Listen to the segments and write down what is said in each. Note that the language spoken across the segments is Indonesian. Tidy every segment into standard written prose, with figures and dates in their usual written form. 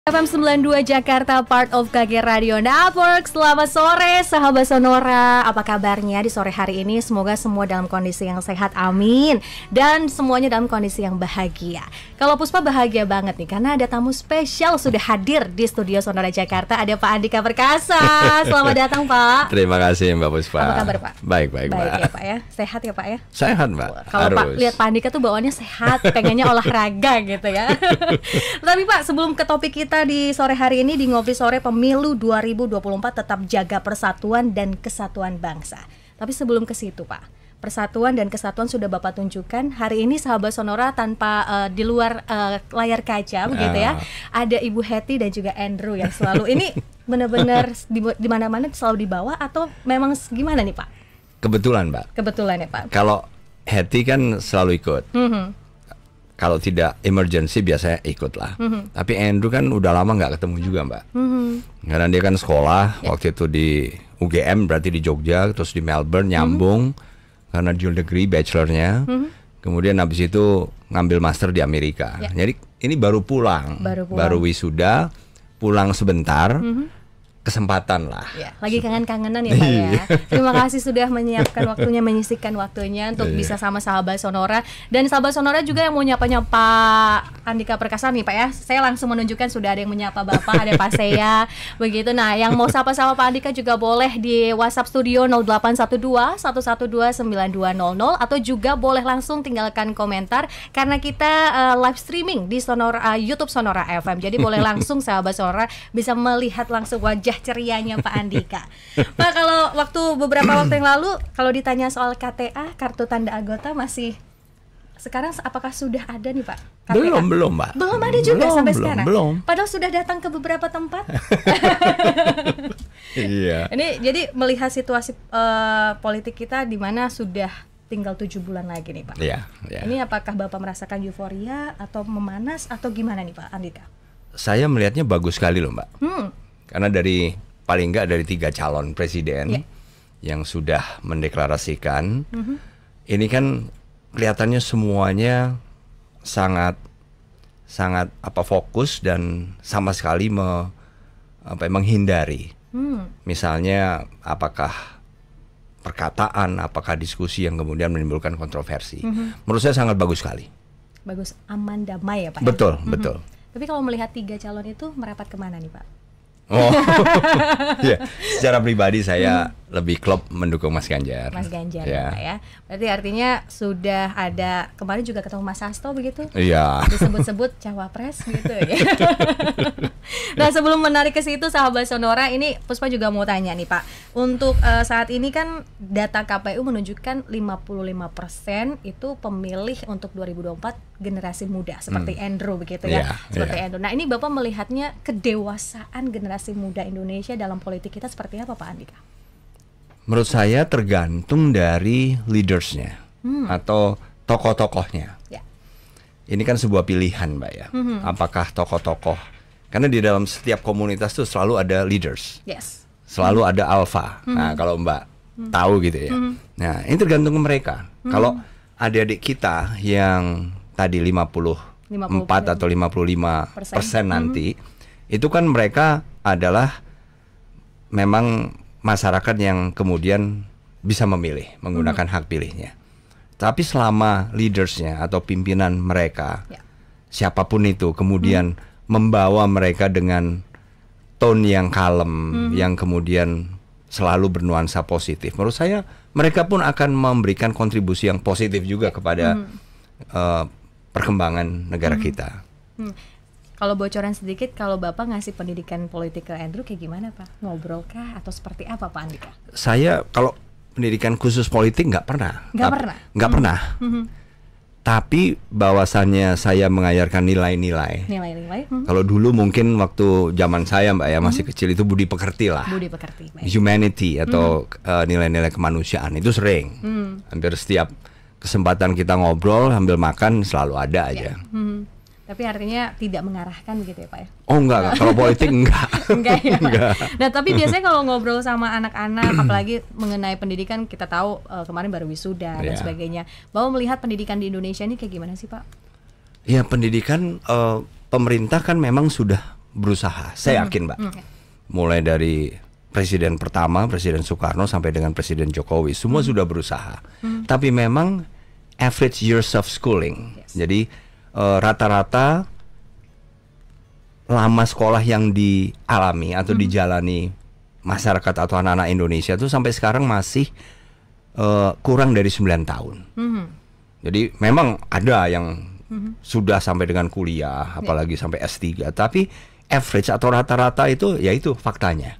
FM 92 Jakarta, part of KG Radio Network. Selamat sore sahabat Sonora. Apa kabarnya di sore hari ini? Semoga semua dalam kondisi yang sehat, amin. Dan semuanya dalam kondisi yang bahagia. Kalau Puspa bahagia banget nih, karena ada tamu spesial sudah hadir di studio Sonora Jakarta. Ada Pak Andika Perkasa. Selamat datang Pak. Terima kasih Mbak Puspa. Apa kabar Pak? Baik Baik ya Pak ya. Sehat ya Pak ya? Sehat Mbak. Kalau Pak lihat Pak Andika tuh bawaannya sehat, pengennya olahraga gitu ya. Tapi Pak, sebelum ke topik kita di sore hari ini di Ngopi Sore Pemilu 2024, tetap jaga persatuan dan kesatuan bangsa. Tapi sebelum ke situ Pak, persatuan dan kesatuan sudah Bapak tunjukkan. Hari ini sahabat Sonora tanpa di luar layar kaca begitu ya. Ada Ibu Hetty dan juga Andrew yang selalu ini benar-benar di mana-mana selalu dibawa, atau memang gimana nih Pak? Kebetulan Mbak. Kebetulan ya Pak. Kalau Hetty kan selalu ikut. Kalau tidak emergency biasanya ikut lah. Tapi Andrew kan udah lama nggak ketemu juga Mbak. Karena dia kan sekolah waktu itu di UGM, berarti di Jogja, terus di Melbourne nyambung karena dual degree bachelornya. Kemudian habis itu ngambil master di Amerika. Jadi ini baru pulang, baru wisuda, pulang sebentar. Kesempatan lah. Ya, lagi kangen-kangenan ya Pak ya. Terima kasih sudah menyiapkan waktunya, menyisihkan waktunya untuk bisa sama sahabat Sonora. Dan sahabat Sonora juga yang mau nyapa-nyapa Andika Perkasa nih Pak ya. Saya langsung menunjukkan sudah ada yang menyapa Bapak, ada Pak Seya. Begitu. Nah, yang mau sapa-sapa Pak Andika juga boleh di WhatsApp studio 0812 112 9200, atau juga boleh langsung tinggalkan komentar karena kita live streaming di Sonora, YouTube Sonora FM. Jadi boleh langsung sahabat Sonora bisa melihat langsung wajah cerianya Pak Andika. Pak, kalau beberapa waktu yang lalu kalau ditanya soal KTA, kartu tanda anggota, masih sekarang apakah sudah ada nih Pak? KTA? Belum Mbak. Belum ada juga sampai sekarang. Belum. Padahal sudah datang ke beberapa tempat. Iya. Ini jadi melihat situasi politik kita di mana sudah tinggal 7 bulan lagi nih Pak. Iya. Ini apakah Bapak merasakan euforia atau memanas atau gimana nih Pak Andika? Saya melihatnya bagus sekali loh Mbak. Karena paling enggak dari 3 calon presiden yang sudah mendeklarasikan, ini kan kelihatannya semuanya sangat fokus dan sama sekali menghindari. Misalnya apakah perkataan, apakah diskusi yang kemudian menimbulkan kontroversi. Menurut saya sangat bagus sekali. Bagus, aman, damai ya Pak. Betul, betul. Tapi kalau melihat 3 calon itu merapat kemana nih Pak? Oh, ya. Secara pribadi saya lebih klop mendukung Mas Ganjar. Mas Ganjar ya Pak ya. Berarti artinya sudah ada, kemarin juga ketemu Mas Hasto begitu? Iya. Disebut-sebut cawapres gitu ya. Nah, sebelum menarik ke situ sahabat Sonora, ini Puspa juga mau tanya nih Pak. Untuk saat ini kan data KPU menunjukkan 55% itu pemilih untuk 2024 generasi muda seperti Andrew begitu ya. Seperti Andrew. Nah, ini Bapak melihatnya kedewasaan generasi muda Indonesia dalam politik kita seperti apa Pak Andika? Menurut saya tergantung dari leadersnya atau tokoh-tokohnya. Ini kan sebuah pilihan Mbak ya. Apakah tokoh-tokoh, karena di dalam setiap komunitas tuh selalu ada leaders, selalu ada alpha. Nah kalau Mbak tahu gitu ya. Nah ini tergantung mereka. Kalau adik-adik kita yang tadi 54 atau 55% nanti, itu kan mereka adalah memang masyarakat yang kemudian bisa memilih, menggunakan hak pilihnya. Tapi selama leadersnya atau pimpinan mereka, siapapun itu, kemudian membawa mereka dengan tone yang kalem, yang kemudian selalu bernuansa positif, menurut saya mereka pun akan memberikan kontribusi yang positif juga kepada perkembangan negara kita. Kalau bocoran sedikit, kalau Bapak ngasih pendidikan politik ke Andrew kayak gimana Pak? Ngobrol kah atau seperti apa Pak Andika? Saya kalau pendidikan khusus politik nggak pernah. Nggak pernah. Tapi bahwasannya saya mengajarkan nilai-nilai. Kalau dulu mungkin waktu zaman saya Mbak ya masih kecil itu budi pekerti lah. Budi pekerti. Humanity atau nilai-nilai kemanusiaan itu sering. Hampir setiap kesempatan kita ngobrol sambil makan selalu ada aja. Tapi artinya tidak mengarahkan gitu ya Pak ya? Oh enggak, kalau politik enggak. Enggak ya Pak? Enggak. Nah tapi biasanya kalau ngobrol sama anak-anak apalagi mengenai pendidikan, kita tahu kemarin baru wisuda dan sebagainya, bahwa melihat pendidikan di Indonesia ini kayak gimana sih Pak? Ya pendidikan, pemerintah kan memang sudah berusaha. Saya yakin, Mbak. Mulai dari Presiden pertama, Presiden Soekarno sampai dengan Presiden Jokowi, semua sudah berusaha. Tapi memang average years of schooling. Jadi rata-rata lama sekolah yang dialami atau dijalani masyarakat atau anak-anak Indonesia itu sampai sekarang masih kurang dari 9 tahun. Jadi memang ada yang sudah sampai dengan kuliah, apalagi sampai S3. Tapi average atau rata-rata itu, ya itu faktanya.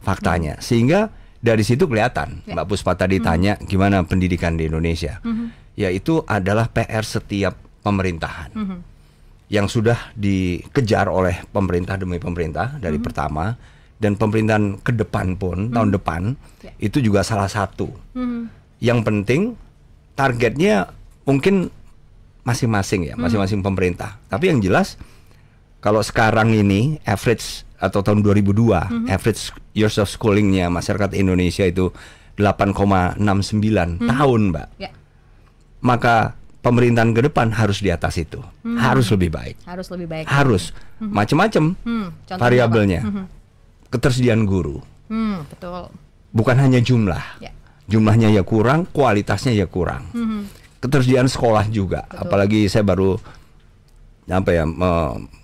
Faktanya. Sehingga dari situ kelihatan, Mbak Puspa tadi tanya gimana pendidikan di Indonesia. Yaitu adalah PR setiap pemerintahan. Yang sudah dikejar oleh pemerintah demi pemerintah dari pertama, dan pemerintahan ke depan pun tahun depan itu juga salah satu. Yang penting targetnya mungkin masing-masing ya, masing-masing pemerintah. Tapi yang jelas kalau sekarang ini average atau tahun 2002 average years of schoolingnya masyarakat Indonesia itu 8,69 tahun, Mbak. Maka pemerintahan ke depan harus di atas itu, harus lebih baik. Harus lebih baik. Harus macam-macam variabelnya. Ketersediaan guru. Betul. Bukan hanya jumlah. Jumlahnya ya kurang, kualitasnya ya kurang. Ketersediaan sekolah juga. Betul. Apalagi saya baru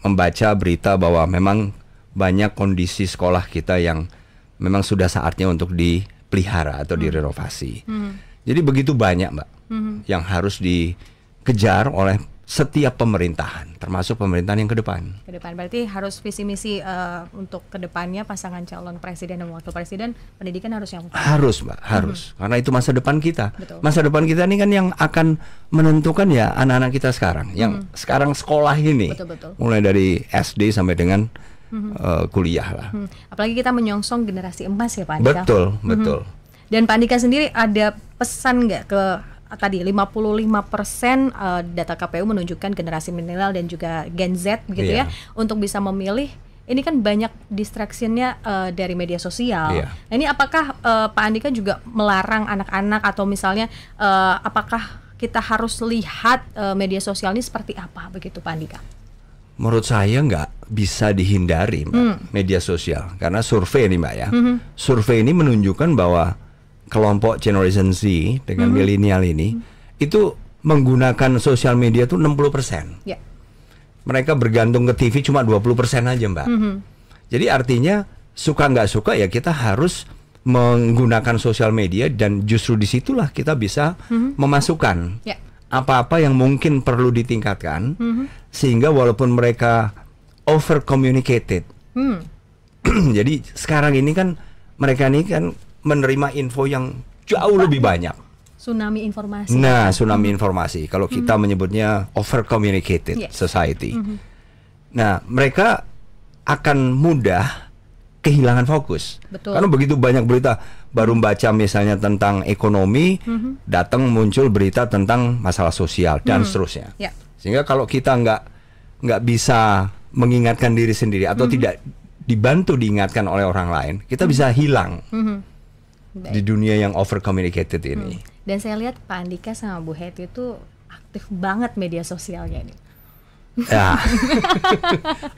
membaca berita bahwa memang banyak kondisi sekolah kita yang memang sudah saatnya untuk dipelihara atau direnovasi. Jadi begitu banyak, Mbak, yang harus dikejar oleh setiap pemerintahan, termasuk pemerintahan yang ke depan. Ke depan berarti harus visi misi untuk ke depannya pasangan calon presiden dan wakil presiden, pendidikan harus yang harus, Mbak, harus. Karena itu masa depan kita. Betul. Masa depan kita ini kan yang akan menentukan ya anak-anak kita sekarang, yang sekarang sekolah ini. Betul. Mulai dari SD sampai dengan kuliah lah. Apalagi kita menyongsong generasi emas ya, Pak Andika. Betul. Dan Pak Andika sendiri ada pesan nggak ke tadi 55% data KPU menunjukkan generasi milenial dan juga Gen Z begitu ya, untuk bisa memilih. Ini kan banyak distraksinya dari media sosial. Nah, ini apakah Pak Andika juga melarang anak-anak atau misalnya apakah kita harus lihat media sosial ini seperti apa begitu, Pak Andika? Menurut saya nggak bisa dihindari, Mbak, media sosial, karena survei nih, Mbak ya. Survei ini menunjukkan bahwa kelompok Generation Z dengan milenial ini itu menggunakan sosial media tuh 60%. Mereka bergantung ke TV cuma 20% aja, Mbak. Jadi artinya suka nggak suka ya kita harus menggunakan sosial media, dan justru disitulah kita bisa memasukkan apa-apa yang mungkin perlu ditingkatkan, sehingga walaupun mereka over communicated. Jadi sekarang ini kan mereka ini kan menerima info yang jauh lebih banyak. Tsunami informasi. Nah, tsunami informasi. Kalau kita menyebutnya over communicated society. Nah, mereka akan mudah kehilangan fokus. Betul. Karena begitu banyak berita, baru baca misalnya tentang ekonomi, datang muncul berita tentang masalah sosial dan seterusnya. Sehingga kalau kita nggak bisa mengingatkan diri sendiri atau tidak dibantu diingatkan oleh orang lain, kita bisa hilang di dunia yang over communicated ini. Dan saya lihat Pak Andika sama Bu Hetty itu aktif banget media sosialnya nih. Ya,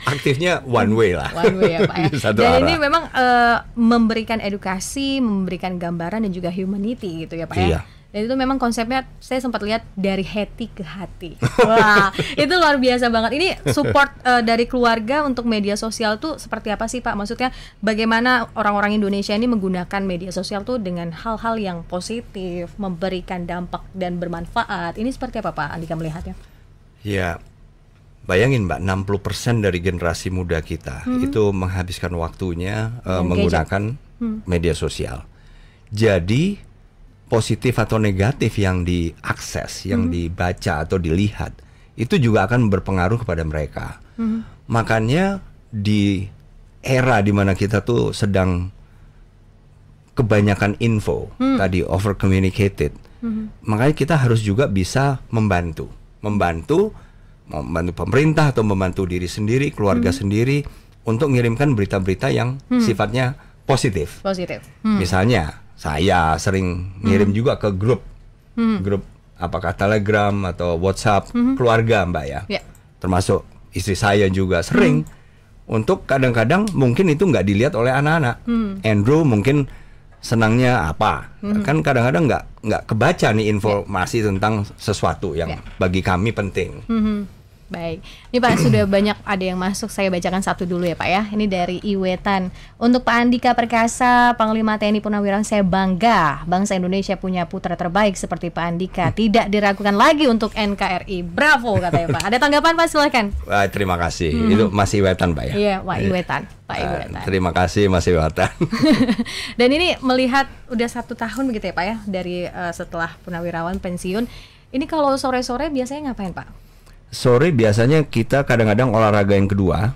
aktifnya one way lah. One way ya, Pak ya. Satu dan arah. ini memang memberikan edukasi, memberikan gambaran dan juga humanity gitu ya, Pak ya. Dan itu memang konsepnya saya sempat lihat dari hati ke hati. Wah, itu luar biasa banget. Ini support dari keluarga untuk media sosial tuh seperti apa sih, Pak? Maksudnya bagaimana orang-orang Indonesia ini menggunakan media sosial tuh dengan hal-hal yang positif, memberikan dampak dan bermanfaat. Ini seperti apa, Pak Andika melihatnya? Ya, bayangin, Mbak, 60% dari generasi muda kita itu menghabiskan waktunya menggunakan media sosial. Jadi positif atau negatif yang diakses, yang dibaca atau dilihat, itu juga akan berpengaruh kepada mereka. Makanya di era dimana kita tuh sedang kebanyakan info, tadi over communicated, makanya kita harus juga bisa membantu pemerintah atau membantu diri sendiri, keluarga sendiri untuk mengirimkan berita-berita yang sifatnya positif. Misalnya saya sering ngirim juga ke grup apakah Telegram atau WhatsApp keluarga, Mbak ya. Termasuk istri saya juga sering untuk kadang-kadang mungkin itu nggak dilihat oleh anak-anak. Andrew mungkin senangnya apa, kan kadang-kadang nggak kebaca nih informasi tentang sesuatu yang bagi kami penting. Baik, ini Pak sudah banyak ada yang masuk, saya bacakan satu dulu ya Pak ya. Ini dari Iwetan. Untuk Pak Andika Perkasa, Panglima TNI Purnawirawan, saya bangga bangsa Indonesia punya putra terbaik seperti Pak Andika. Tidak diragukan lagi untuk NKRI. Bravo katanya Pak. Ada tanggapan Pak, silakan. Terima kasih. Itu Mas Iwetan Pak ya. Iya, Pak Iwetan. Pak Iwetan. Terima kasih Mas Iwetan. Dan ini melihat udah 1 tahun begitu ya Pak ya dari setelah Purnawirawan pensiun. Ini kalau sore-sore biasanya ngapain Pak? Sore biasanya kita kadang-kadang olahraga yang kedua.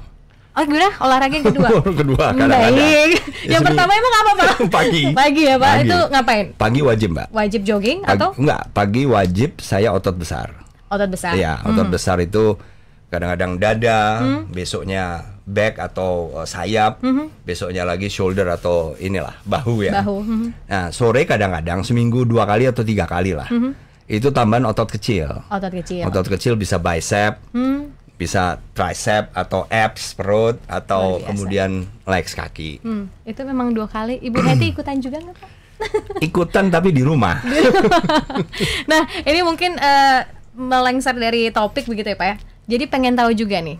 Oh gimana? Olahraga yang kedua? Kedua kadang-kadang. Baik. Yang pertama emang apa Pak? Pagi. Pagi ya Pak. Pagi. Itu ngapain? Pagi wajib Mbak. Wajib jogging atau? Enggak, pagi wajib saya otot besar. Otot besar? Iya, otot besar itu kadang-kadang dada, besoknya back atau sayap, besoknya lagi shoulder atau inilah bahu ya. Bahu. Nah sore kadang-kadang seminggu 2 kali atau 3 kali lah. Itu tambahan otot kecil. Otot kecil. Otot kecil bisa bicep, bisa tricep atau abs perut atau kemudian legs kaki. Itu memang 2 kali. Ibu Hetty ikutan juga nggak Pak? Ikutan tapi di rumah. Nah ini mungkin melengsar dari topik begitu ya Pak ya. Jadi pengen tahu juga nih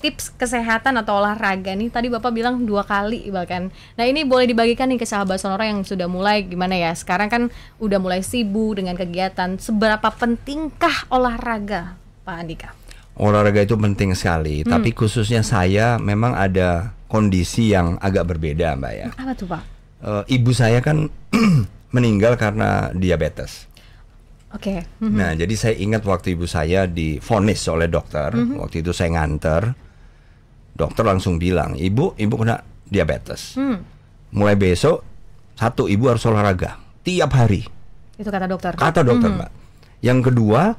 tips kesehatan atau olahraga nih, tadi Bapak bilang 2 kali bahkan. Nah ini boleh dibagikan nih ke sahabat Sonora yang sudah mulai gimana ya, sekarang kan udah mulai sibuk dengan kegiatan. Seberapa pentingkah olahraga Pak Andika? Olahraga itu penting sekali, tapi khususnya saya memang ada kondisi yang agak berbeda Mbak ya. Apa tuh Pak? Ibu saya kan meninggal karena diabetes. Oke. Nah jadi saya ingat waktu ibu saya divonis oleh dokter, waktu itu saya nganter. Dokter langsung bilang, ibu kena diabetes. Mulai besok, 1, ibu harus olahraga tiap hari. Itu kata dokter. Kata dokter Mbak. Yang kedua,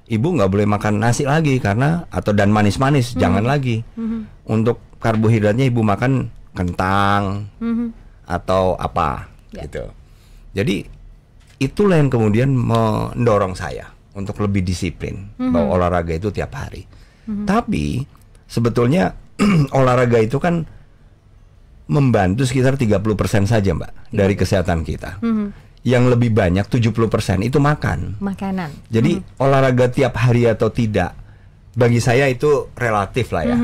ibu nggak boleh makan nasi lagi karena dan manis-manis jangan lagi. Untuk karbohidratnya ibu makan kentang atau apa gitu. Jadi itulah yang kemudian mendorong saya untuk lebih disiplin bahwa olahraga itu tiap hari. Tapi sebetulnya olahraga itu kan membantu sekitar 30% saja Mbak dari kesehatan kita. Yang lebih banyak 70% itu makanan. Jadi olahraga tiap hari atau tidak bagi saya itu relatif lah ya.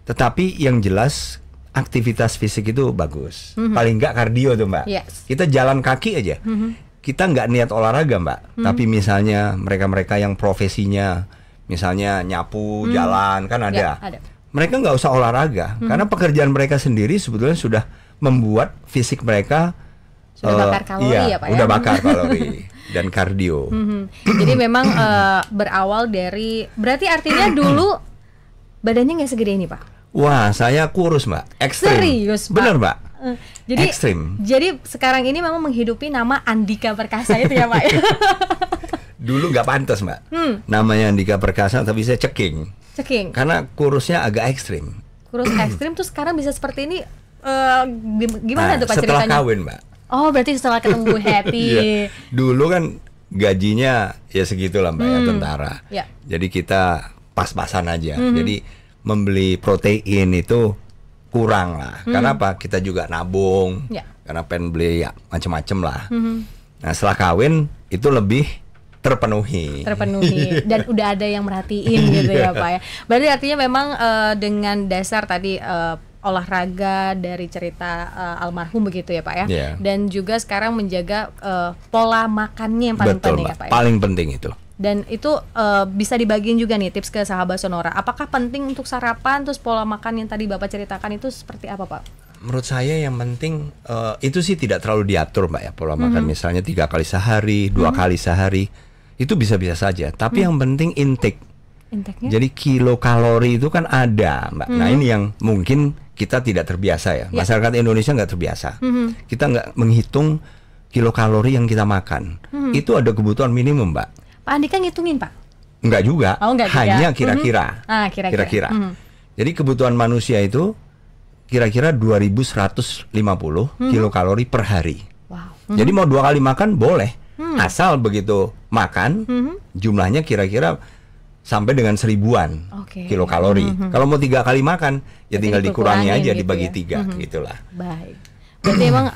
Tetapi yang jelas aktivitas fisik itu bagus. Paling nggak kardio tuh Mbak. Kita jalan kaki aja. Kita nggak niat olahraga Mbak. Tapi misalnya mereka-mereka yang profesinya misalnya nyapu jalan kan ada. Mereka nggak usah olahraga karena pekerjaan mereka sendiri sebetulnya sudah membuat fisik mereka sudah bakar kalori ya Pak ya. Udah bakar kalori dan kardio. Jadi memang berawal dari, berarti artinya dulu badannya nggak segede ini Pak? Wah saya kurus Mbak, ekstrim. Serius Pak? Bener Mbak. Jadi ekstrim. Jadi sekarang ini memang menghidupi nama Andika Perkasa itu ya Pak ya? Dulu nggak pantas Mbak. Namanya Andika Perkasa tapi saya ceking. Karena kurusnya agak ekstrim. Kurus ekstrim tuh sekarang bisa seperti ini, gimana tuh Pak setelah ceritanya? Kawin Mbak. Oh berarti setelah ketemu Bu Hetty. Dulu kan gajinya ya segitulah Mbak ya, tentara. Jadi kita pas-pasan aja. Jadi membeli protein itu kurang lah. Karena apa? Kita juga nabung. Karena pengen beli ya macem-macem lah. Nah setelah kawin itu lebih terpenuhi dan udah ada yang merhatiin gitu ya Pak ya. Berarti artinya memang dengan dasar tadi olahraga dari cerita almarhum begitu ya Pak ya. Dan juga sekarang menjaga pola makannya yang paling penting ya Pak ya. Paling penting itu. Dan itu bisa dibagiin juga nih tips ke sahabat Sonora. Apakah penting untuk sarapan, terus pola makan yang tadi Bapak ceritakan itu seperti apa Pak? Menurut saya yang penting itu sih tidak terlalu diatur Mbak ya, pola makan misalnya 3 kali sehari, 2 kali sehari. Itu bisa-bisa saja, tapi yang penting intake-nya. Jadi kilokalori itu kan ada Mbak. Nah ini yang mungkin kita tidak terbiasa ya. Masyarakat Indonesia nggak terbiasa. Kita nggak menghitung kilokalori yang kita makan. Itu ada kebutuhan minimum Mbak. Pak Andika ngitungin Pak? Enggak juga, hanya kira-kira. Kira-kira. Jadi kebutuhan manusia itu kira-kira 2150 kilokalori per hari. Jadi mau 2 kali makan boleh. Asal begitu makan jumlahnya kira-kira sampai dengan 1000-an kilokalori. Kalau mau 3 kali makan, ya tinggal dikurangi aja gitu dibagi ya. 3 gitulah. Baik. Berarti emang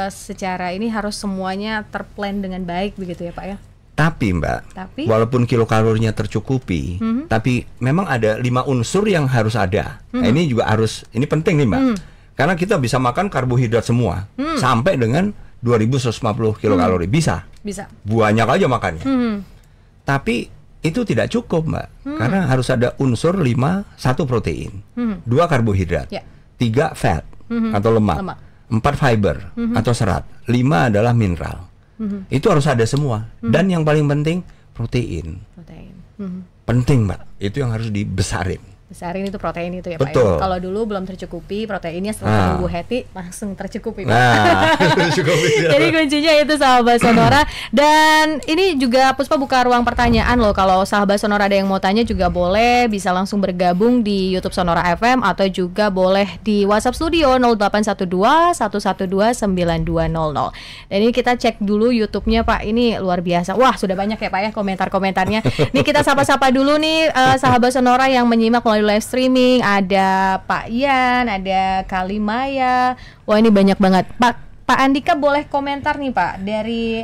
secara ini harus semuanya terplan dengan baik begitu ya Pak ya? Tapi Mbak, walaupun kilokalorinya tercukupi, tapi memang ada 5 unsur yang harus ada. Nah, ini juga harus, ini penting nih Mbak. Karena kita bisa makan karbohidrat semua sampai dengan 2150 kilokalori, bisa. Banyak aja makannya. Tapi itu tidak cukup Mbak, karena harus ada unsur 5, 1 protein, 2 karbohidrat, 3 fat atau lemak, 4 fiber atau serat, 5 adalah mineral. Itu harus ada semua. Dan yang paling penting protein. Penting Mbak, itu yang harus dibesarin. Besarin itu protein itu ya Betul. Pak ya? Kalau dulu belum tercukupi proteinnya, setelah Bu Hetty langsung tercukupi Pak. Jadi kuncinya itu sahabat Sonora. Dan ini juga Puspa buka ruang pertanyaan loh. Kalau sahabat Sonora ada yang mau tanya juga boleh, bisa langsung bergabung di YouTube Sonora FM atau juga boleh di WhatsApp Studio 0812 112 9200. Dan ini kita cek dulu YouTube-nya Pak. Ini luar biasa. Wah, sudah banyak ya Pak ya komentar-komentarnya. Nih kita sapa-sapa dulu nih sahabat Sonora yang menyimak melalui live streaming. Ada Pak Ian, ada Kalimaya. Wah, ini banyak banget. Pak Andika boleh komentar nih Pak dari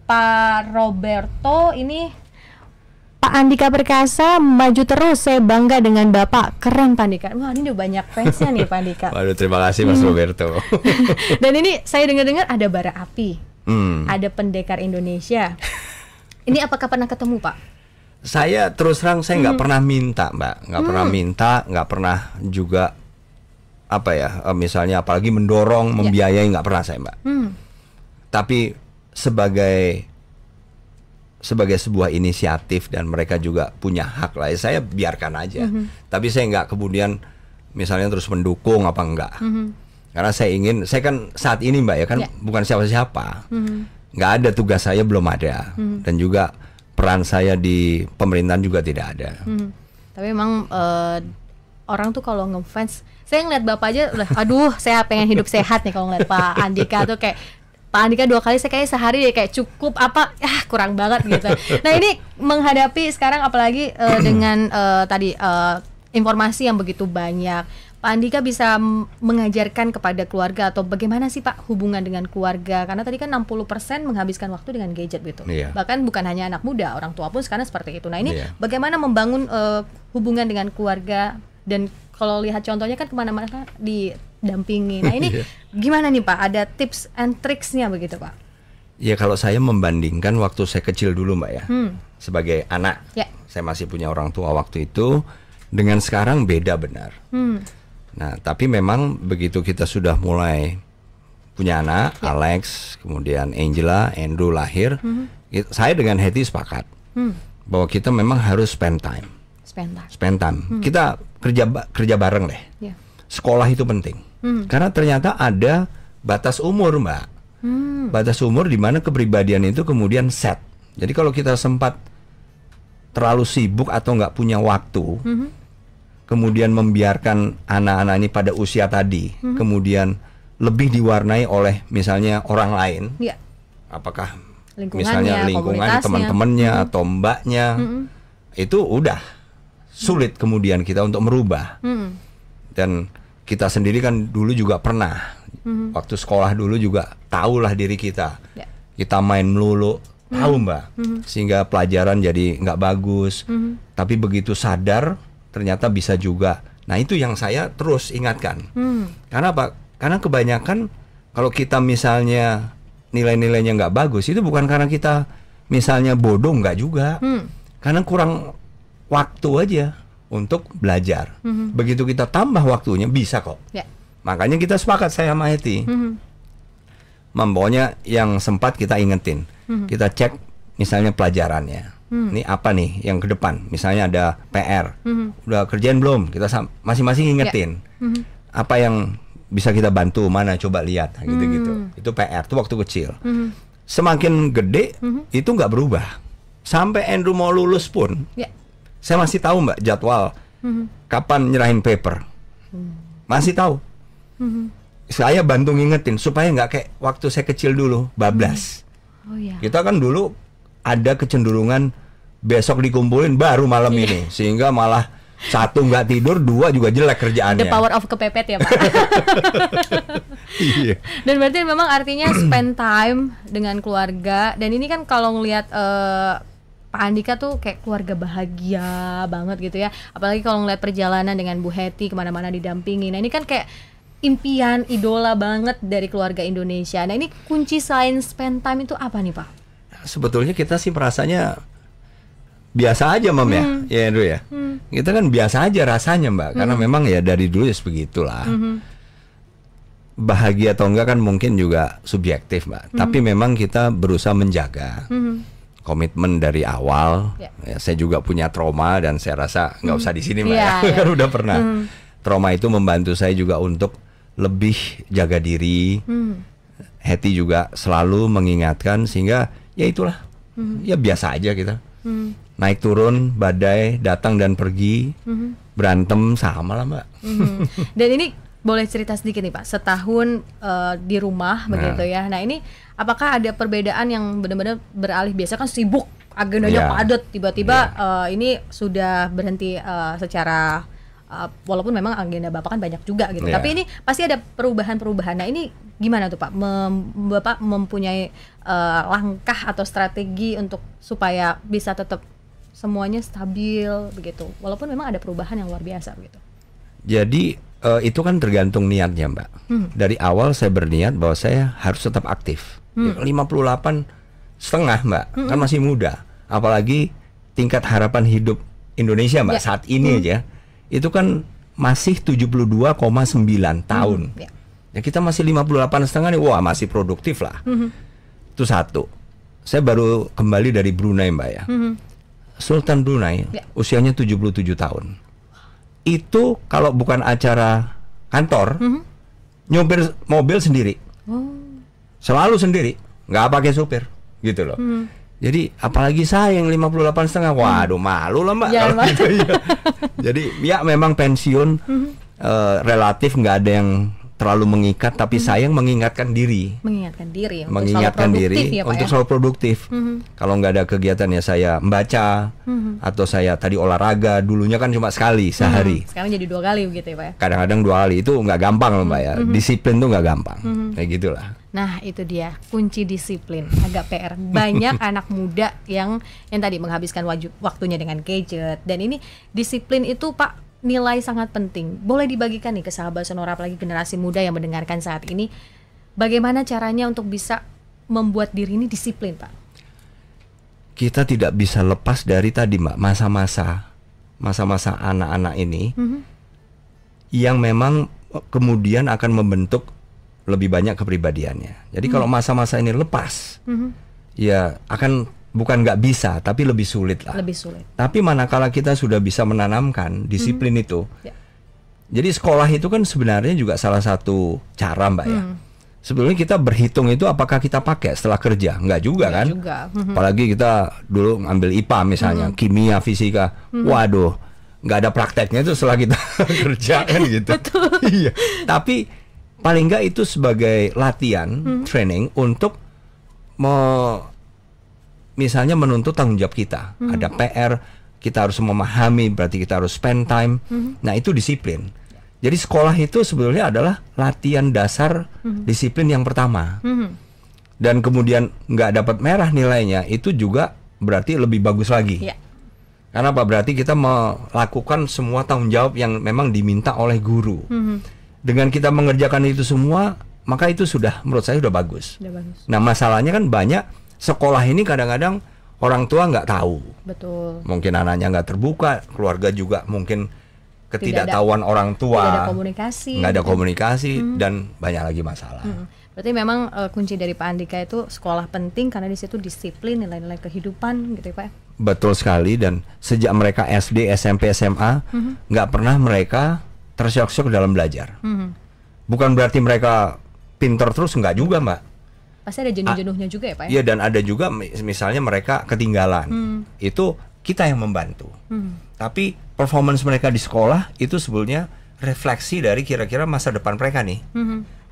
Pak Roberto. Ini Pak Andika Perkasa, maju terus, saya bangga dengan Bapak, keren Pak Andika. Wah, ini udah banyak fansnya nih Pak Andika. Waduh, terima kasih Mas Roberto. Dan ini saya dengar-dengar ada bara api, ada pendekar Indonesia. Ini apakah pernah ketemu Pak? Saya terus terang saya nggak pernah minta Mbak, nggak pernah minta, nggak pernah juga apa ya, misalnya apalagi mendorong, membiayai, nggak pernah saya Mbak. Tapi sebagai sebuah inisiatif dan mereka juga punya hak lah, saya biarkan aja. Tapi saya nggak kemudian misalnya terus mendukung apa enggak. Karena saya kan saat ini Mbak ya kan bukan siapa-siapa. Nggak ada, tugas saya belum ada, dan juga peran saya di pemerintahan juga tidak ada. Tapi memang orang tuh kalau ngefans, saya ngeliat Bapak aja udah, aduh, saya pengen hidup sehat nih kalau ngeliat Pak Andika tuh kayak Pak Andika 2 kali saya kayak sehari deh kayak cukup apa, kurang banget gitu. Nah ini menghadapi sekarang apalagi dengan tadi informasi yang begitu banyak, Pak Andika bisa mengajarkan kepada keluarga atau bagaimana sih Pak hubungan dengan keluarga? Karena tadi kan 60% menghabiskan waktu dengan gadget gitu. Bahkan bukan hanya anak muda, orang tua pun sekarang seperti itu. Nah ini bagaimana membangun hubungan dengan keluarga? Dan kalau lihat contohnya kan kemana-mana didampingi. Nah ini gimana nih Pak? Ada tips and tricksnya begitu Pak? Ya kalau saya membandingkan waktu saya kecil dulu Mbak ya, sebagai anak, saya masih punya orang tua waktu itu, dengan sekarang beda benar. Nah, tapi memang begitu kita sudah mulai punya anak, Alex, kemudian Angela, Andrew lahir, saya dengan Hetty sepakat bahwa kita memang harus spend time. Kita kerja bareng deh. Sekolah itu penting. Karena ternyata ada batas umur, Mbak. Batas umur di mana kepribadian itu kemudian set. Jadi kalau kita sempat terlalu sibuk atau nggak punya waktu, kemudian membiarkan anak-anak ini pada usia tadi, kemudian lebih diwarnai oleh misalnya orang lain, apakah misalnya lingkungan, teman-temannya atau mbaknya, itu udah sulit kemudian kita untuk merubah. Dan kita sendiri kan dulu juga pernah, waktu sekolah dulu juga tahulah diri kita, kita main melulu, tahu Mbak, sehingga pelajaran jadi nggak bagus. Tapi begitu sadar, ternyata bisa juga. Nah itu yang saya terus ingatkan. Karena apa? Karena kebanyakan kalau kita misalnya nilai-nilainya nggak bagus, itu bukan karena kita misalnya bodoh, nggak juga. Karena kurang waktu aja untuk belajar. Begitu kita tambah waktunya, bisa kok. Makanya kita sepakat saya sama Hetty. Pokoknya yang sempat kita ingetin, kita cek misalnya pelajarannya. Ini apa nih yang ke depan? Misalnya ada PR, udah kerjain belum? Kita masing-masing ingetin. Apa yang bisa kita bantu? Mana coba lihat, gitu-gitu. Itu PR, itu waktu kecil. Semakin gede, itu nggak berubah. Sampai Andrew mau lulus pun, saya masih tahu Mbak jadwal kapan nyerahin paper. Masih tahu. Saya bantu ngingetin supaya nggak kayak waktu saya kecil dulu, bablas. Kita kan dulu ada kecenderungan besok dikumpulin baru malam ini, sehingga malah satu nggak tidur, dua juga jelek kerjaannya. The power of kepepet ya Pak. Iya. Dan berarti memang artinya spend time dengan keluarga. Dan ini kan kalau ngelihat Pak Andika tuh kayak keluarga bahagia banget gitu ya. Apalagi kalau ngelihat perjalanan dengan Bu Hetty kemana-mana didampingi. Nah ini kan kayak impian, idola banget dari keluarga Indonesia. Nah ini kunci selain spend time itu apa nih Pak? Sebetulnya kita sih merasanya biasa aja Mam ya Andrew ya. Kita kan biasa aja rasanya Mbak, karena memang ya dari dulu ya begitulah. Bahagia atau enggak kan mungkin juga subjektif Mbak, tapi memang kita berusaha menjaga komitmen dari awal. Ya, saya juga punya trauma dan saya rasa nggak usah di sini Mbak ya, kan udah pernah. Trauma itu membantu saya juga untuk lebih jaga diri. Hetty juga selalu mengingatkan, sehingga ya itulah, ya biasa aja kita. Naik turun, badai, datang dan pergi, berantem sama lah Mbak. Dan ini boleh cerita sedikit nih Pak, setahun di rumah begitu ya. Nah ini apakah ada perbedaan yang benar-benar beralih? Biasa kan sibuk, agendanya padat, tiba-tiba ini sudah berhenti secara walaupun memang agenda Bapak kan banyak juga gitu. Tapi ini pasti ada perubahan-perubahan. Nah ini gimana tuh Pak? Bapak mempunyai langkah atau strategi untuk supaya bisa tetap semuanya stabil begitu, walaupun memang ada perubahan yang luar biasa begitu. Jadi itu kan tergantung niatnya Mbak. Dari awal saya berniat bahwa saya harus tetap aktif. 58,5 Mbak, kan masih muda. Apalagi tingkat harapan hidup Indonesia Mbak saat ini aja itu kan masih 72,9 tahun. Ya kita masih 58,5 nih, wah masih produktif lah. Itu satu. Saya baru kembali dari Brunei Mbak ya. Sultan Brunei usianya 77 tahun. Itu kalau bukan acara kantor, nyopir mobil sendiri. Selalu sendiri, nggak pakai supir, gitu loh. Jadi apalagi saya yang 58,5, waduh malu lah Mbak. Gitu, ya. Jadi ya memang pensiun relatif nggak ada yang terlalu mengikat, tapi saya mengingatkan diri. Mengingatkan diri untuk selalu produktif. Kalau nggak ada kegiatan ya saya membaca, atau saya tadi olahraga. Dulunya kan cuma sekali sehari. Sekarang jadi 2 kali begitu ya Pak ya? Kadang-kadang 2 kali, itu nggak gampang loh Mbak ya. Disiplin tuh nggak gampang. Kayak gitulah. Nah itu dia kunci disiplin, agak PR. Banyak anak muda yang tadi menghabiskan waktunya dengan gadget. Dan ini disiplin itu Pak nilai sangat penting. Boleh dibagikan nih ke sahabat Sonora, apalagi generasi muda yang mendengarkan saat ini, bagaimana caranya untuk bisa membuat diri ini disiplin Pak? Kita tidak bisa lepas dari tadi Mbak, masa-masa anak-anak ini yang memang kemudian akan membentuk lebih banyak kepribadiannya. Jadi kalau masa-masa ini lepas, ya akan bukan nggak bisa, tapi lebih sulit lah. Lebih sulit. Tapi manakala kita sudah bisa menanamkan disiplin itu, jadi sekolah itu kan sebenarnya juga salah satu cara Mbak ya. Sebelumnya kita berhitung itu apakah kita pakai setelah kerja, nggak juga kan? Apalagi kita dulu ngambil IPA misalnya, kimia, fisika, waduh, nggak ada prakteknya itu setelah kita kerja kan gitu. Iya. Tapi paling nggak itu sebagai latihan, training untuk misalnya menuntut tanggung jawab kita. Ada PR, kita harus memahami, berarti kita harus spend time. Nah itu disiplin. Jadi sekolah itu sebetulnya adalah latihan dasar disiplin yang pertama. Dan kemudian nggak dapat merah nilainya, itu juga berarti lebih bagus lagi. Karena apa? Berarti kita melakukan semua tanggung jawab yang memang diminta oleh guru. Dengan kita mengerjakan itu semua, maka itu sudah menurut saya sudah bagus. Nah masalahnya kan banyak sekolah ini kadang-kadang orang tua nggak tahu. Betul. Mungkin anaknya nggak terbuka, keluarga juga mungkin ketidaktahuan orang tua. Tidak ada komunikasi. Nggak ada komunikasi dan banyak lagi masalah. Berarti memang kunci dari Pak Andika itu sekolah penting karena di situ disiplin, nilai-nilai kehidupan gitu ya Pak. Betul sekali, dan sejak mereka SD, SMP, SMA nggak pernah mereka tersyok-syok dalam belajar. Bukan berarti mereka pinter terus, nggak juga Mbak. Pasti ada jenuh-jenuhnya juga ya Pak ya? Iya, dan ada juga misalnya mereka ketinggalan. Itu kita yang membantu. Tapi performance mereka di sekolah itu sebetulnya refleksi dari kira-kira masa depan mereka nih.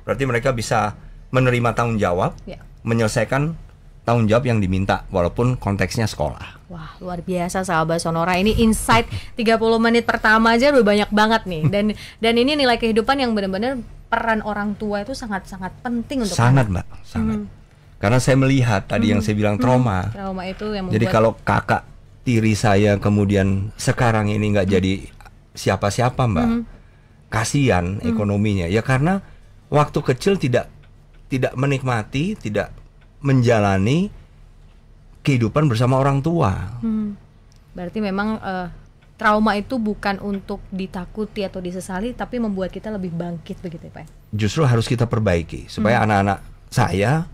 Berarti mereka bisa menerima tanggung jawab, menyelesaikan tanggung jawab yang diminta walaupun konteksnya sekolah. Wah, luar biasa sahabat Sonora. Ini insight 30 menit pertama aja udah banyak banget nih. Dan ini nilai kehidupan yang benar-benar peran orang tua itu sangat-sangat penting untuk sangat anak. Mbak, sangat. Karena saya melihat tadi yang saya bilang trauma. Trauma itu yang membuat. Jadi kalau kakak tiri saya kemudian sekarang ini nggak jadi siapa-siapa Mbak, kasihan ekonominya. Ya karena waktu kecil tidak menikmati, tidak menjalani kehidupan bersama orang tua. Berarti memang trauma itu bukan untuk ditakuti atau disesali, tapi membuat kita lebih bangkit begitu ya Pak? Justru harus kita perbaiki supaya anak-anak saya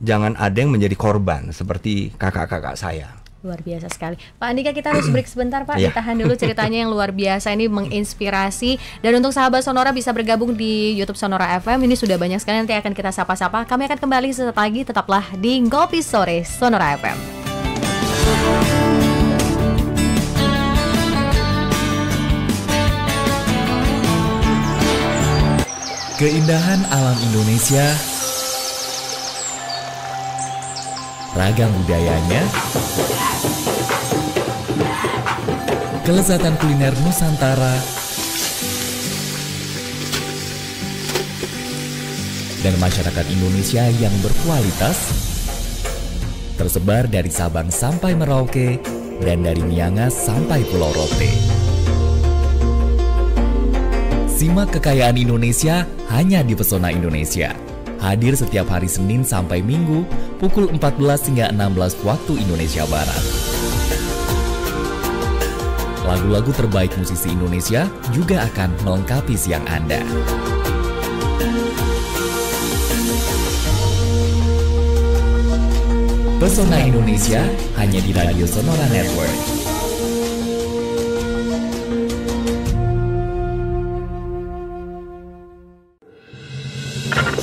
jangan ada yang menjadi korban seperti kakak-kakak saya. Luar biasa sekali. Pak Andika, kita harus break sebentar Pak. Ditahan dulu ceritanya yang luar biasa ini, menginspirasi. Dan untuk sahabat Sonora bisa bergabung di YouTube Sonora FM. Ini sudah banyak sekali, nanti akan kita sapa-sapa. Kami akan kembali sesaat lagi, tetaplah di Ngopi Sore Sonora FM. Keindahan alam Indonesia, ragam budayanya, kelezatan kuliner Nusantara, dan masyarakat Indonesia yang berkualitas, tersebar dari Sabang sampai Merauke dan dari Miangas sampai Pulau Rote. Simak kekayaan Indonesia hanya di Pesona Indonesia. Hadir setiap hari Senin sampai Minggu pukul 14 hingga 16 waktu Indonesia Barat. Lagu-lagu terbaik musisi Indonesia juga akan melengkapi siang Anda. Pesona Indonesia hanya di Radio Sonora Network.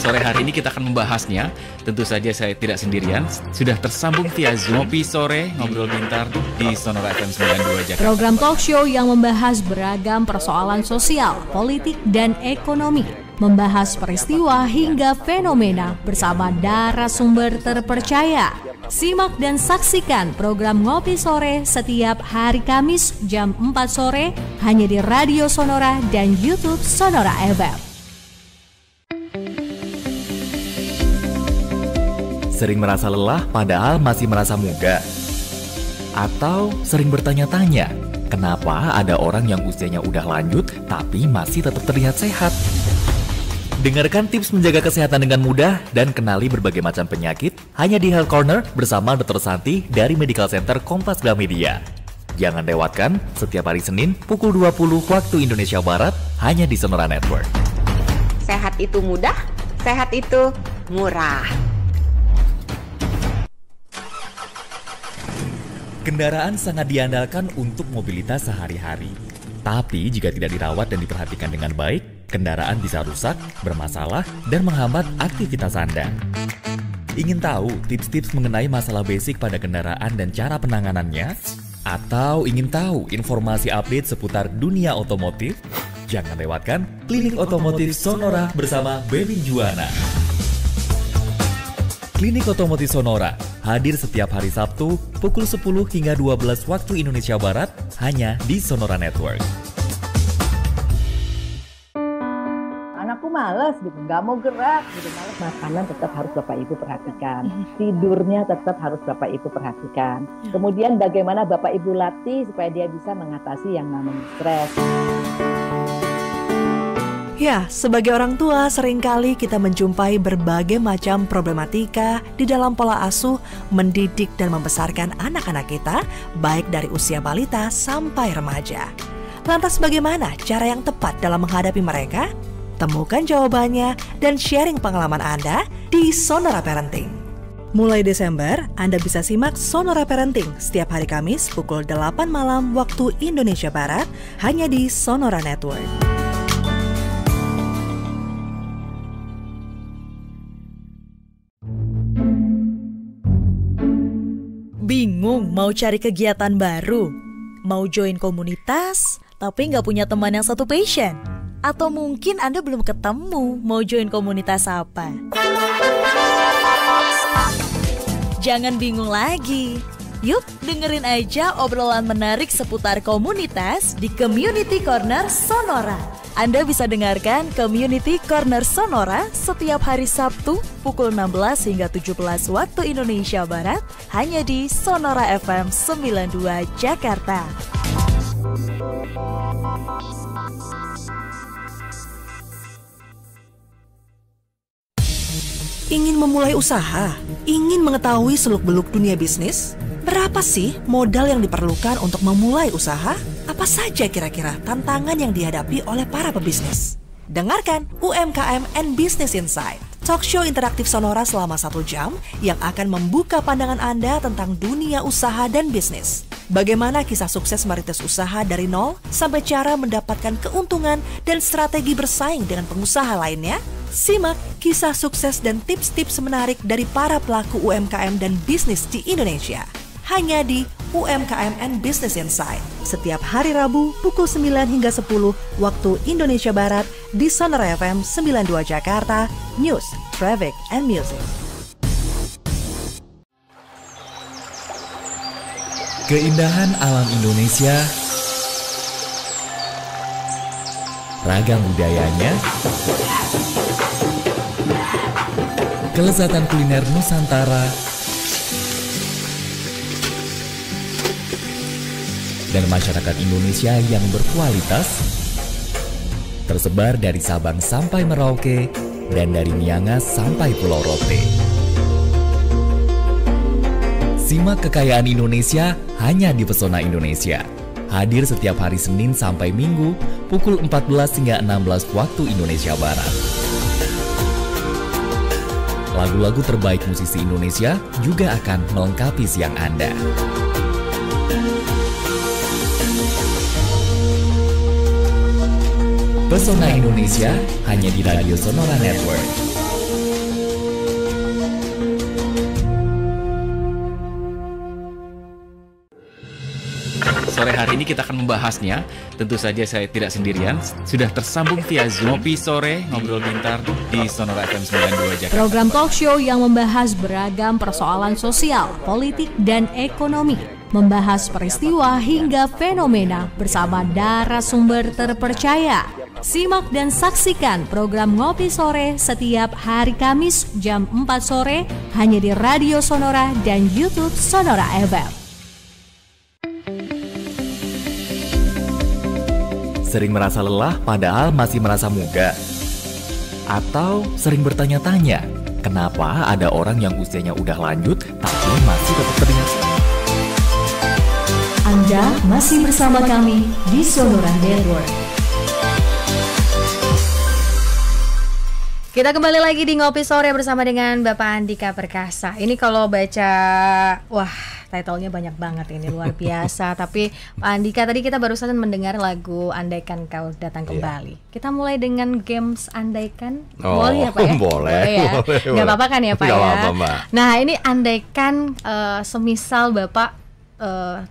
Sore hari ini kita akan membahasnya. Tentu saja saya tidak sendirian. Sudah tersambung via Zoom. Ngopi Sore, Ngobrol Pintar di Sonora FM 92 Jakarta. Program talk show yang membahas beragam persoalan sosial, politik, dan ekonomi. Membahas peristiwa hingga fenomena bersama narasumber terpercaya. Simak dan saksikan program Ngopi Sore setiap hari Kamis jam 4 sore hanya di Radio Sonora dan YouTube Sonora FM. Sering merasa lelah padahal masih merasa muda? Atau sering bertanya-tanya, kenapa ada orang yang usianya udah lanjut tapi masih tetap terlihat sehat? Dengarkan tips menjaga kesehatan dengan mudah dan kenali berbagai macam penyakit hanya di Health Corner bersama Dr. Santi dari Medical Center Kompas Gramedia. Jangan lewatkan setiap hari Senin pukul 20 waktu Indonesia Barat hanya di Sonora Network. Sehat itu mudah, sehat itu murah. Kendaraan sangat diandalkan untuk mobilitas sehari-hari. Tapi jika tidak dirawat dan diperhatikan dengan baik, kendaraan bisa rusak, bermasalah, dan menghambat aktivitas Anda. Ingin tahu tips-tips mengenai masalah basic pada kendaraan dan cara penanganannya? Atau ingin tahu informasi update seputar dunia otomotif? Jangan lewatkan Klinik Otomotif Sonora bersama Bebin Juwana. Klinik Otomotif Sonora hadir setiap hari Sabtu pukul 10 hingga 12 waktu Indonesia Barat hanya di Sonora Network. Anakku malas gitu, nggak mau gerak gitu, malas. Makanan tetap harus Bapak Ibu perhatikan, tidurnya tetap harus Bapak Ibu perhatikan. Kemudian bagaimana Bapak Ibu latih supaya dia bisa mengatasi yang namanya stres. Ya, sebagai orang tua seringkali kita menjumpai berbagai macam problematika di dalam pola asuh, mendidik dan membesarkan anak-anak kita, baik dari usia balita sampai remaja. Lantas bagaimana cara yang tepat dalam menghadapi mereka? Temukan jawabannya dan sharing pengalaman Anda di Sonora Parenting. Mulai Desember, Anda bisa simak Sonora Parenting setiap hari Kamis pukul 8 malam waktu Indonesia Barat hanya di Sonora Network. Bingung mau cari kegiatan baru? Mau join komunitas, tapi nggak punya teman yang satu passion? Atau mungkin Anda belum ketemu mau join komunitas apa? Jangan bingung lagi. Yuk, dengerin aja obrolan menarik seputar komunitas di Community Corner Sonora. Anda bisa dengarkan Community Corner Sonora setiap hari Sabtu pukul 16 hingga 17 waktu Indonesia Barat hanya di Sonora FM 92 Jakarta. Ingin memulai usaha? Ingin mengetahui seluk-beluk dunia bisnis? Berapa sih modal yang diperlukan untuk memulai usaha? Apa saja kira-kira tantangan yang dihadapi oleh para pebisnis? Dengarkan UMKM and Business Insight, talk show interaktif Sonora selama 1 jam yang akan membuka pandangan Anda tentang dunia usaha dan bisnis. Bagaimana kisah sukses merintis usaha dari nol sampai cara mendapatkan keuntungan dan strategi bersaing dengan pengusaha lainnya? Simak kisah sukses dan tips-tips menarik dari para pelaku UMKM dan bisnis di Indonesia. Hanya di UMKM and Business Insight setiap hari Rabu pukul 9 hingga 10 waktu Indonesia Barat di Sonora FM 92 Jakarta, News, Traffic, and Music. Keindahan alam Indonesia, ragam budayanya, kelezatan kuliner Nusantara, dan masyarakat Indonesia yang berkualitas, tersebar dari Sabang sampai Merauke dan dari Miangas sampai Pulau Rote. Simak kekayaan Indonesia hanya di Pesona Indonesia. Hadir setiap hari Senin sampai Minggu pukul 14 hingga 16 waktu Indonesia Barat. Lagu-lagu terbaik musisi Indonesia juga akan melengkapi siang Anda. Pesona Indonesia hanya di Radio Sonora Network. Sore hari ini kita akan membahasnya. Tentu saja saya tidak sendirian. Sudah tersambung via Zoom. Ngopi Sore, Ngobrol Pintar di Sonora FM 92 Jakarta. Program talk show yang membahas beragam persoalan sosial, politik, dan ekonomi. Membahas peristiwa hingga fenomena bersama narasumber terpercaya. Simak dan saksikan program Ngopi Sore setiap hari Kamis jam 4 sore hanya di Radio Sonora dan YouTube Sonora FM. Sering merasa lelah padahal masih merasa muda? Atau sering bertanya-tanya, kenapa ada orang yang usianya udah lanjut tapi masih tetap terlihat? Anda masih bersama kami di Sonora Network. Kita kembali lagi di Ngopi Sore bersama dengan Bapak Andika Perkasa. Ini kalau baca, wah, title-nya banyak banget ini, luar biasa. Tapi Pak Andika, tadi kita barusan mendengar lagu Andaikan Kau Datang Kembali. Kita mulai dengan games Andaikan. Boleh ya Pak ya? Boleh ya. Nggak apa-apa kan ya Pak ya? Apa, Mbak. Nah ini andaikan semisal Bapak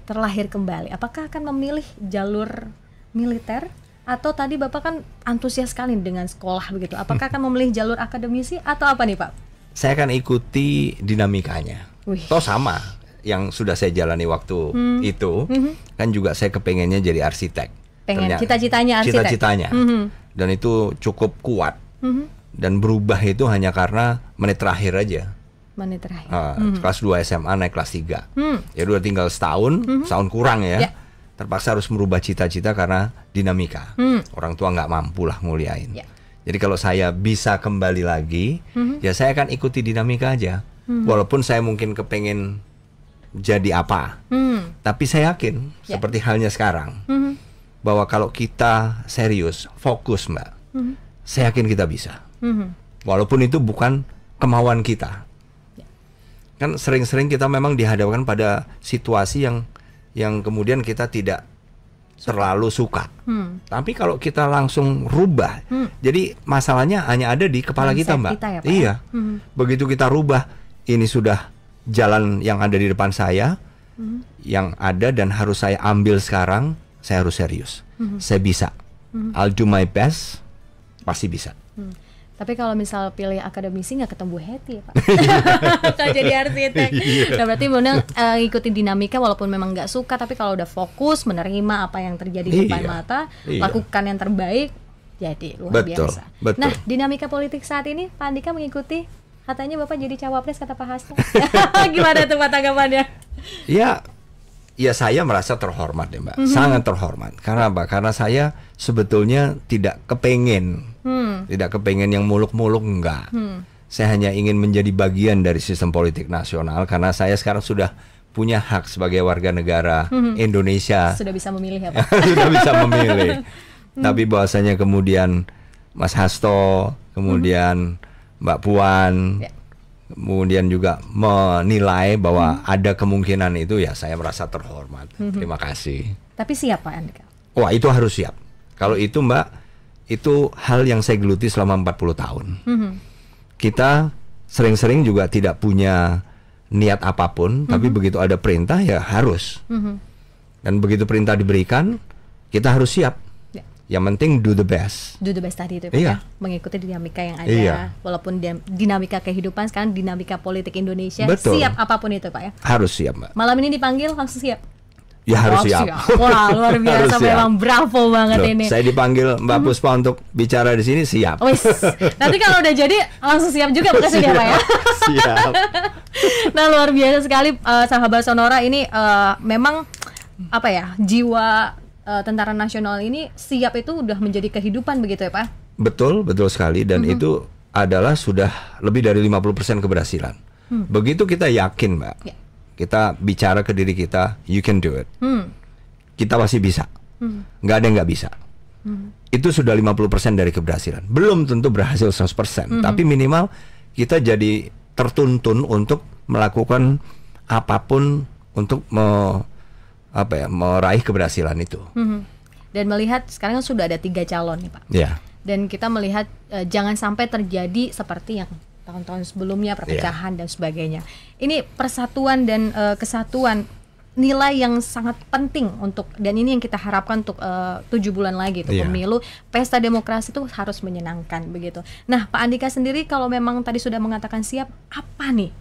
terlahir kembali, apakah akan memilih jalur militer? Atau tadi Bapak kan antusias sekali dengan sekolah begitu. Apakah akan memilih jalur akademisi atau apa nih Pak? Saya akan ikuti dinamikanya. Toh sama yang sudah saya jalani waktu itu, kan juga saya kepengennya jadi arsitek. Pengen, cita-citanya arsitek. Cita-citanya. Dan itu cukup kuat. Dan berubah itu hanya karena menit terakhir aja. Menit terakhir. Kelas 2 SMA naik kelas 3. Ya udah tinggal setahun kurang ya. Terpaksa harus merubah cita-cita karena dinamika. Orang tua nggak mampu lah nguliain. Jadi kalau saya bisa kembali lagi, ya saya akan ikuti dinamika aja. Walaupun saya mungkin kepengen jadi apa, tapi saya yakin seperti halnya sekarang, bahwa kalau kita serius, fokus Mbak, saya yakin kita bisa. Walaupun itu bukan kemauan kita. Kan sering-sering kita memang dihadapkan pada situasi yang kemudian kita tidak terlalu suka. Tapi kalau kita langsung rubah, jadi masalahnya hanya ada di kepala kita Mbak. Kita ya, Pak, iya. Begitu kita rubah, ini sudah jalan yang ada di depan saya, yang ada dan harus saya ambil sekarang, saya harus serius. Saya bisa. I'll do my best, pasti bisa. Tapi kalau misal pilih akademisi nggak ketemu hati ya Pak. Kalau jadi arsitek. Nah berarti memang ngikutin dinamika walaupun memang nggak suka, tapi kalau udah fokus menerima apa yang terjadi di depan mata, lakukan yang terbaik, jadi luar biasa. Betul. Nah dinamika politik saat ini Pak Andika mengikuti, katanya Bapak jadi cawapres kata Pak Hasto. Gimana tuh Pak tanggapannya? Ya saya merasa terhormat ya Mbak, sangat terhormat. Karena apa? Karena saya sebetulnya tidak kepengen yang muluk-muluk, enggak. Saya hanya ingin menjadi bagian dari sistem politik nasional karena saya sekarang sudah punya hak sebagai warga negara Indonesia. Sudah bisa memilih ya Pak? Sudah bisa memilih. Tapi bahwasanya kemudian Mas Hasto, kemudian Mbak Puan, kemudian juga menilai bahwa ada kemungkinan itu, ya saya merasa terhormat. Terima kasih. Tapi siap Pak Andika? Wah itu harus siap. Kalau itu Mbak, itu hal yang saya geluti selama 40 tahun. Kita sering-sering juga tidak punya niat apapun, tapi begitu ada perintah ya harus. Dan begitu perintah diberikan, kita harus siap. Yang penting do the best. Do the best tadi itu ya, mengikuti dinamika yang ada. Walaupun dinamika kehidupan sekarang, dinamika politik Indonesia. Betul. Siap apapun itu Pak ya. Harus siap Mbak. Malam ini dipanggil langsung siap. Ya harus siap. Wah luar biasa, memang bravo banget. Loh, ini. Saya dipanggil Mbak Puspa untuk bicara di sini, siap. Wis. Nanti kalau udah jadi langsung siap juga makasih ya Pak ya. Siap. Nah luar biasa sekali sahabat Sonora ini memang apa ya, jiwa Tentara Nasional ini siap itu udah menjadi kehidupan begitu ya Pak? Betul sekali, dan itu adalah sudah lebih dari 50% keberhasilan. Begitu kita yakin Mbak, kita bicara ke diri kita, you can do it. Kita pasti bisa. Nggak ada yang nggak bisa. Itu sudah 50% dari keberhasilan. Belum tentu berhasil 100%, tapi minimal kita jadi tertuntun untuk melakukan apapun untuk meraih keberhasilan itu. Dan melihat sekarang kan sudah ada 3 calon nih Pak. Dan kita melihat jangan sampai terjadi seperti yang tahun-tahun sebelumnya, perpecahan dan sebagainya. Ini persatuan dan kesatuan, nilai yang sangat penting untuk, dan ini yang kita harapkan untuk 7 bulan lagi itu pemilu, pesta demokrasi itu harus menyenangkan begitu. Nah Pak Andika sendiri kalau memang tadi sudah mengatakan siap, apa nih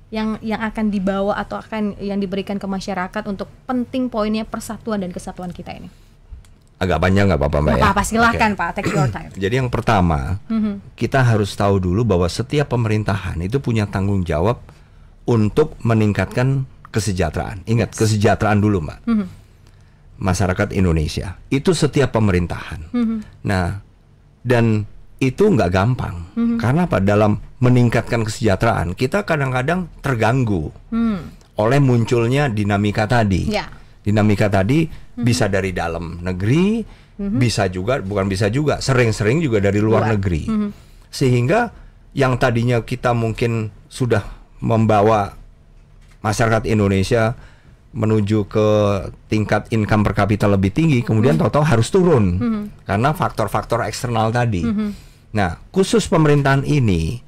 yang akan dibawa atau akan yang diberikan ke masyarakat untuk penting poinnya persatuan dan kesatuan kita ini? Agak panjang nggak apa-apa Mbak? Nggak apa-apa, silahkan Pak, take your time. Jadi yang pertama, kita harus tahu dulu bahwa setiap pemerintahan itu punya tanggung jawab untuk meningkatkan kesejahteraan. Ingat, kesejahteraan dulu Mbak. Masyarakat Indonesia, itu setiap pemerintahan. Nah, dan itu nggak gampang. Karena apa? Dalam meningkatkan kesejahteraan, kita kadang-kadang terganggu oleh munculnya dinamika tadi. Dinamika tadi bisa dari dalam negeri, bisa juga, bukan bisa juga, sering-sering juga dari luar negeri. Sehingga yang tadinya kita mungkin sudah membawa masyarakat Indonesia menuju ke tingkat income per kapita lebih tinggi, kemudian tahu-tahu harus turun karena faktor-faktor eksternal tadi. Nah, khusus pemerintahan ini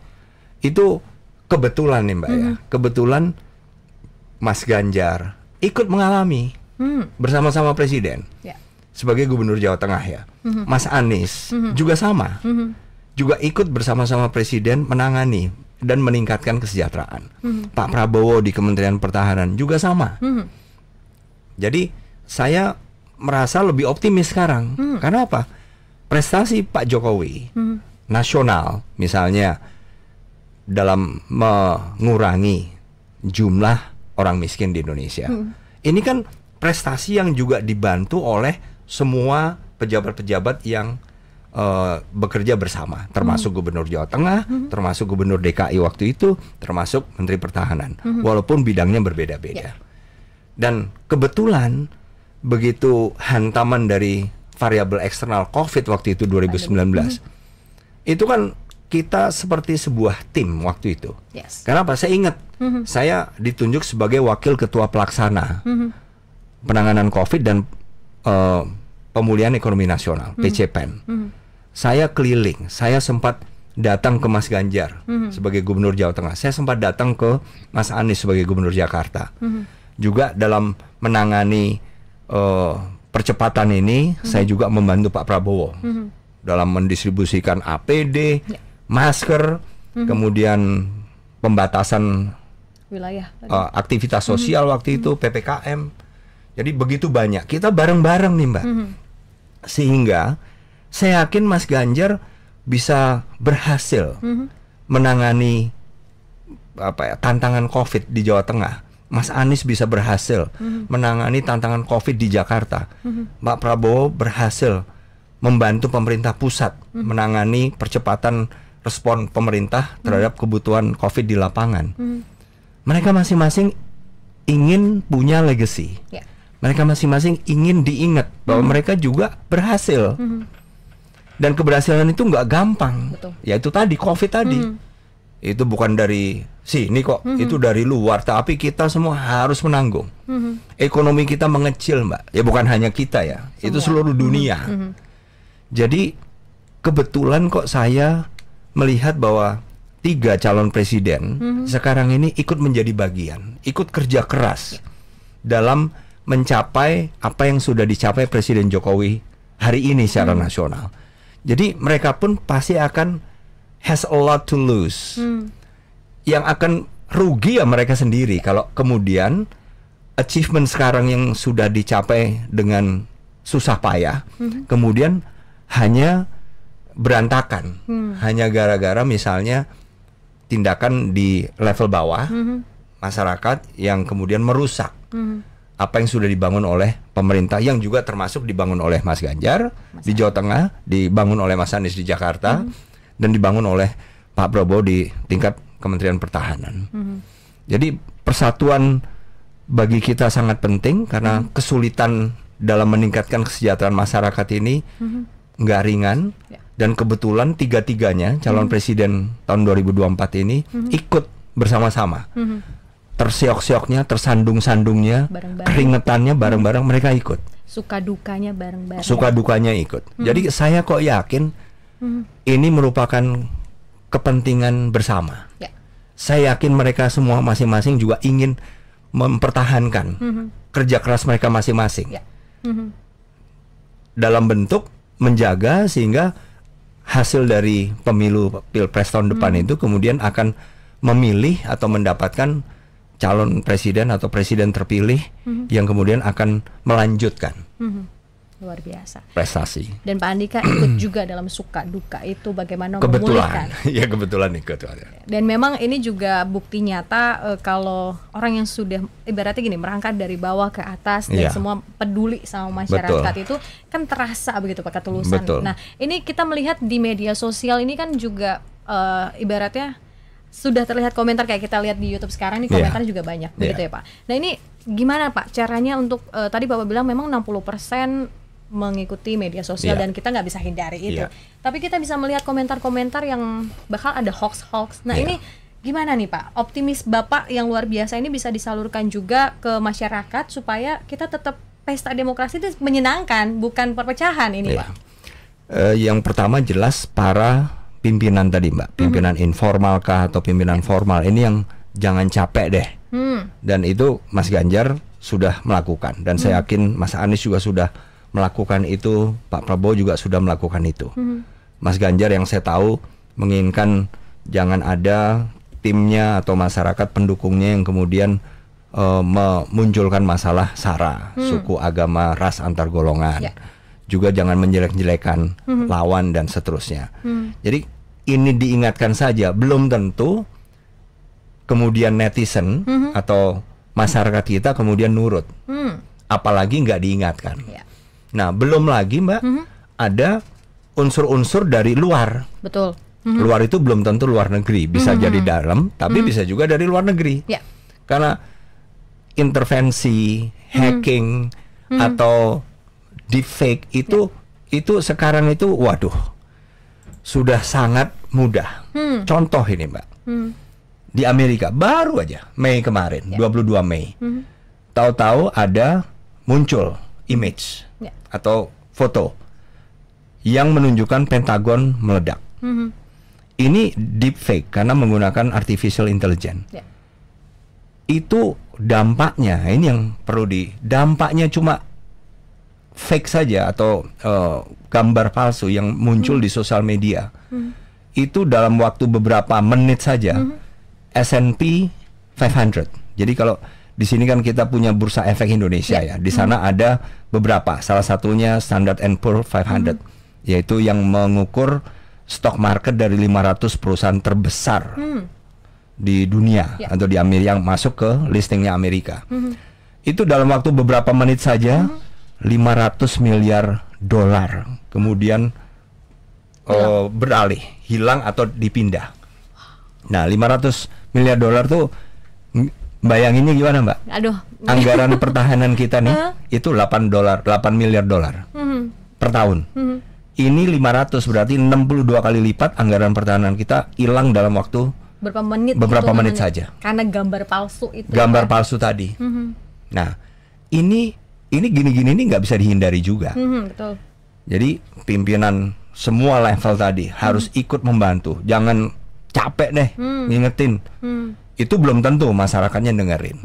itu kebetulan nih Mbak ya, kebetulan Mas Ganjar ikut mengalami bersama-sama Presiden sebagai Gubernur Jawa Tengah ya. Mas Anies juga sama, juga ikut bersama-sama Presiden menangani dan meningkatkan kesejahteraan. Pak Prabowo di Kementerian Pertahanan juga sama. Jadi saya merasa lebih optimis sekarang. Karena apa? Prestasi Pak Jokowi nasional misalnya dalam mengurangi jumlah orang miskin di Indonesia. Ini kan prestasi yang juga dibantu oleh semua pejabat-pejabat yang bekerja bersama, termasuk Gubernur Jawa Tengah, termasuk Gubernur DKI waktu itu, termasuk Menteri Pertahanan, walaupun bidangnya berbeda-beda. Dan kebetulan begitu hantaman dari variabel eksternal COVID waktu itu 2019, itu kan kita seperti sebuah tim waktu itu. Kenapa? Saya ingat, saya ditunjuk sebagai wakil ketua pelaksana penanganan COVID dan pemulihan ekonomi nasional, PCPEN. Saya keliling, saya sempat datang ke Mas Ganjar sebagai Gubernur Jawa Tengah, saya sempat datang ke Mas Anies sebagai Gubernur Jakarta. Juga dalam menangani percepatan ini, saya juga membantu Pak Prabowo dalam mendistribusikan APD, masker, kemudian pembatasan Wilayah. aktivitas sosial waktu itu, PPKM. Jadi begitu banyak, kita bareng-bareng nih Mbak. Sehingga saya yakin Mas Ganjar bisa berhasil menangani tantangan COVID di Jawa Tengah. Mas Anies bisa berhasil menangani tantangan COVID di Jakarta. Pak Prabowo berhasil membantu pemerintah pusat menangani percepatan respon pemerintah terhadap kebutuhan COVID di lapangan. Mereka masing-masing ingin punya legacy. Mereka masing-masing ingin diingat bahwa mereka juga berhasil. Dan keberhasilan itu nggak gampang. Betul. Ya itu tadi, COVID tadi. Itu bukan dari sini kok, itu dari luar. Tapi kita semua harus menanggung. Ekonomi kita mengecil Mbak. Ya bukan hanya kita ya, itu seluruh dunia. Jadi kebetulan kok saya melihat bahwa 3 calon presiden sekarang ini ikut menjadi bagian, ikut kerja keras dalam mencapai apa yang sudah dicapai Presiden Jokowi hari ini secara nasional. Jadi mereka pun pasti akan has a lot to lose. Yang akan rugi ya mereka sendiri kalau kemudian achievement sekarang yang sudah dicapai dengan susah payah kemudian hanya berantakan, hanya gara-gara misalnya tindakan di level bawah masyarakat yang kemudian merusak apa yang sudah dibangun oleh pemerintah, yang juga termasuk dibangun oleh Mas Ganjar di Jawa Tengah, dibangun oleh Mas Anies di Jakarta, dan dibangun oleh Pak Prabowo di tingkat Kementerian Pertahanan. Jadi persatuan bagi kita sangat penting karena kesulitan dalam meningkatkan kesejahteraan masyarakat ini nggak ringan. Dan kebetulan 3-tiganya calon presiden tahun 2024 ini ikut bersama-sama. Tersiok-sioknya, tersandung-sandungnya, keringetannya bareng-bareng mereka ikut. Suka dukanya bareng-bareng. Suka dukanya ikut. Jadi saya kok yakin ini merupakan kepentingan bersama. Saya yakin mereka semua masing-masing juga ingin mempertahankan kerja keras mereka masing-masing. Dalam bentuk menjaga sehingga hasil dari pemilu Pilpres tahun depan itu kemudian akan memilih atau mendapatkan calon presiden atau presiden terpilih yang kemudian akan melanjutkan luar biasa prestasi. Dan Pak Andika ikut juga dalam suka duka itu bagaimana memulihkan. Ya kebetulan ikut. Dan memang ini juga bukti nyata kalau orang yang sudah ibaratnya gini merangkak dari bawah ke atas dan semua peduli sama masyarakat itu kan terasa begitu Pak ketulusan. Nah ini kita melihat di media sosial ini kan juga ibaratnya sudah terlihat komentar kayak kita lihat di YouTube sekarang nih komentarnya juga banyak begitu ya Pak. Nah ini gimana Pak caranya untuk tadi Bapak bilang memang 60% mengikuti media sosial dan kita nggak bisa hindari itu. Tapi kita bisa melihat komentar-komentar yang bakal ada hoax-hoax. Nah ini gimana nih Pak? Optimis Bapak yang luar biasa ini bisa disalurkan juga ke masyarakat supaya kita tetap pesta demokrasi itu menyenangkan, bukan perpecahan ini Pak. Yang pertama jelas para pimpinan tadi Mbak, pimpinan informal kah atau pimpinan formal ini yang jangan capek deh. Dan itu Mas Ganjar sudah melakukan dan saya yakin Mas Anies juga sudah melakukan itu, Pak Prabowo juga sudah melakukan itu. Mas Ganjar yang saya tahu menginginkan jangan ada timnya atau masyarakat pendukungnya yang kemudian memunculkan masalah SARA, suku, agama, ras, antar golongan. Juga jangan menjelek-jelekan lawan dan seterusnya. Jadi ini diingatkan saja, belum tentu kemudian netizen atau masyarakat kita kemudian nurut. Apalagi nggak diingatkan. Nah, belum lagi Mbak, ada unsur-unsur dari luar. Betul. Luar itu belum tentu luar negeri, bisa jadi dalam, tapi bisa juga dari luar negeri. Karena intervensi, hacking atau deepfake itu sekarang itu, waduh, sudah sangat mudah. Contoh ini Mbak, di Amerika baru aja Mei kemarin, 22 Mei, tahu-tahu ada muncul image atau foto yang menunjukkan Pentagon meledak. Ini deepfake karena menggunakan artificial intelligence. Itu dampaknya, ini yang perlu dampaknya cuma fake saja atau gambar palsu yang muncul di sosial media. itu dalam waktu beberapa menit saja S&P 500. Jadi kalau di sini kan kita punya Bursa Efek Indonesia ya. Di sana ada beberapa. Salah satunya Standard & Poor's 500, yaitu yang mengukur stock market dari 500 perusahaan terbesar di dunia atau di Amerika yang masuk ke listingnya Amerika. Itu dalam waktu beberapa menit saja 500 miliar dolar kemudian beralih, hilang atau dipindah. Nah, 500 miliar dolar tuh bayanginnya gimana, Mbak? Aduh. Anggaran pertahanan kita nih itu 8 miliar dolar per tahun. Ini 500 berarti 62 kali lipat anggaran pertahanan kita hilang dalam waktu beberapa menit saja. Karena gambar palsu itu. Gambar palsu tadi. Nah, ini gini-gini ini nggak bisa dihindari juga. Betul. Jadi pimpinan semua level tadi harus ikut membantu. Jangan capek deh ngingetin. Itu belum tentu masyarakatnya dengerin.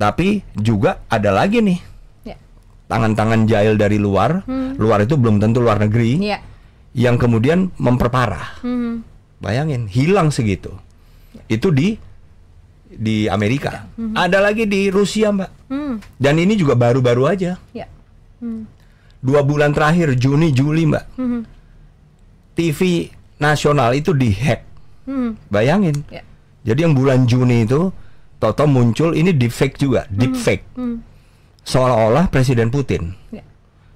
Tapi juga ada lagi nih tangan-tangan jahil dari luar. Luar itu belum tentu luar negeri. Yang kemudian memperparah. Bayangin, hilang segitu. Itu di Amerika. Ada lagi di Rusia, Mbak. Dan ini juga baru-baru aja. 2 bulan terakhir, Juni, Juli, Mbak. TV nasional itu dihack. Bayangin. Jadi yang bulan Juni itu toto muncul ini deepfake juga, deepfake. Seolah-olah Presiden Putin.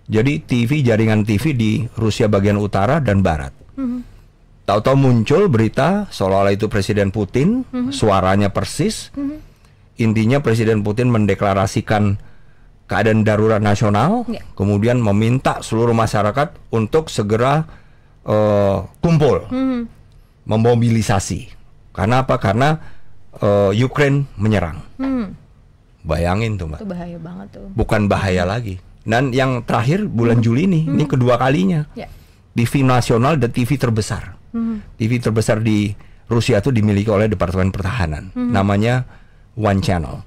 Jadi jaringan TV di Rusia bagian utara dan barat. Tahu-tahu muncul berita seolah-olah itu Presiden Putin, suaranya persis. Intinya Presiden Putin mendeklarasikan keadaan darurat nasional, kemudian meminta seluruh masyarakat untuk segera kumpul, memobilisasi. Karena apa? Karena Ukraine menyerang. Bayangin tuh, Mbak. Itu bahaya banget tuh. Bukan bahaya lagi. Dan yang terakhir bulan Juli ini kedua kalinya. TV nasional dan TV terbesar. TV terbesar di Rusia itu dimiliki oleh Departemen Pertahanan. Namanya One Channel.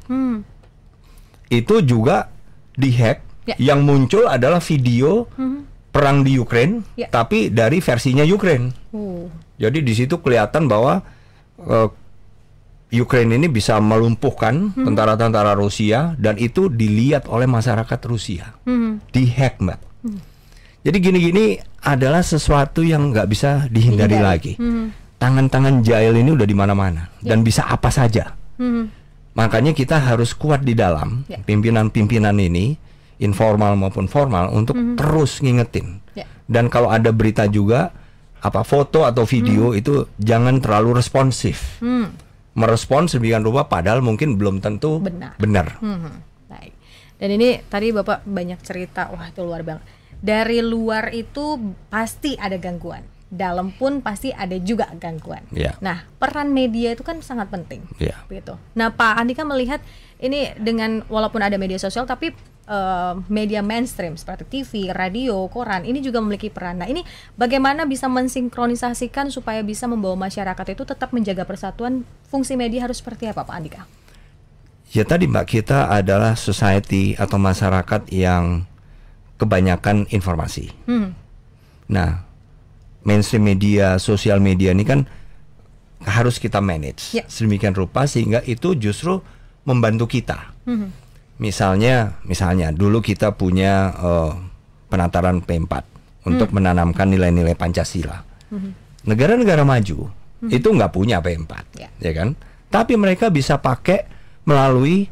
Itu juga dihack. Yang muncul adalah video perang di Ukraine, tapi dari versinya Ukraine. Jadi di situ kelihatan bahwa Ukraine ini bisa melumpuhkan tentara-tentara Rusia, dan itu dilihat oleh masyarakat Rusia. Dihack, Mbak. Jadi gini-gini adalah sesuatu yang nggak bisa dihindari lagi. Tangan-tangan jahil ini udah di mana-mana dan bisa apa saja. Makanya kita harus kuat di dalam pimpinan-pimpinan ini, informal maupun formal, untuk terus ngingetin. Dan kalau ada berita juga, apa foto atau video itu jangan terlalu responsif. Merespons sedemikian rupa padahal mungkin belum tentu benar. Baik. Dan ini tadi Bapak banyak cerita, wah itu luar banget. Dari luar itu pasti ada gangguan, dalam pun pasti ada juga gangguan. Nah, peran media itu kan sangat penting. Begitu. Nah, Pak Andika melihat ini dengan walaupun ada media sosial, tapi media mainstream seperti TV, radio, koran ini juga memiliki peran. Nah, ini bagaimana bisa mensinkronisasikan supaya bisa membawa masyarakat itu tetap menjaga persatuan? Fungsi media harus seperti apa, Pak Andika? Ya tadi, Mbak, kita adalah society atau masyarakat yang kebanyakan informasi. Nah, mainstream media, sosial media ini kan harus kita manage sedemikian rupa sehingga itu justru membantu kita. Misalnya dulu kita punya penataran P4 untuk menanamkan nilai-nilai Pancasila. Negara-negara maju itu nggak punya P4, ya kan? Tapi mereka bisa pakai melalui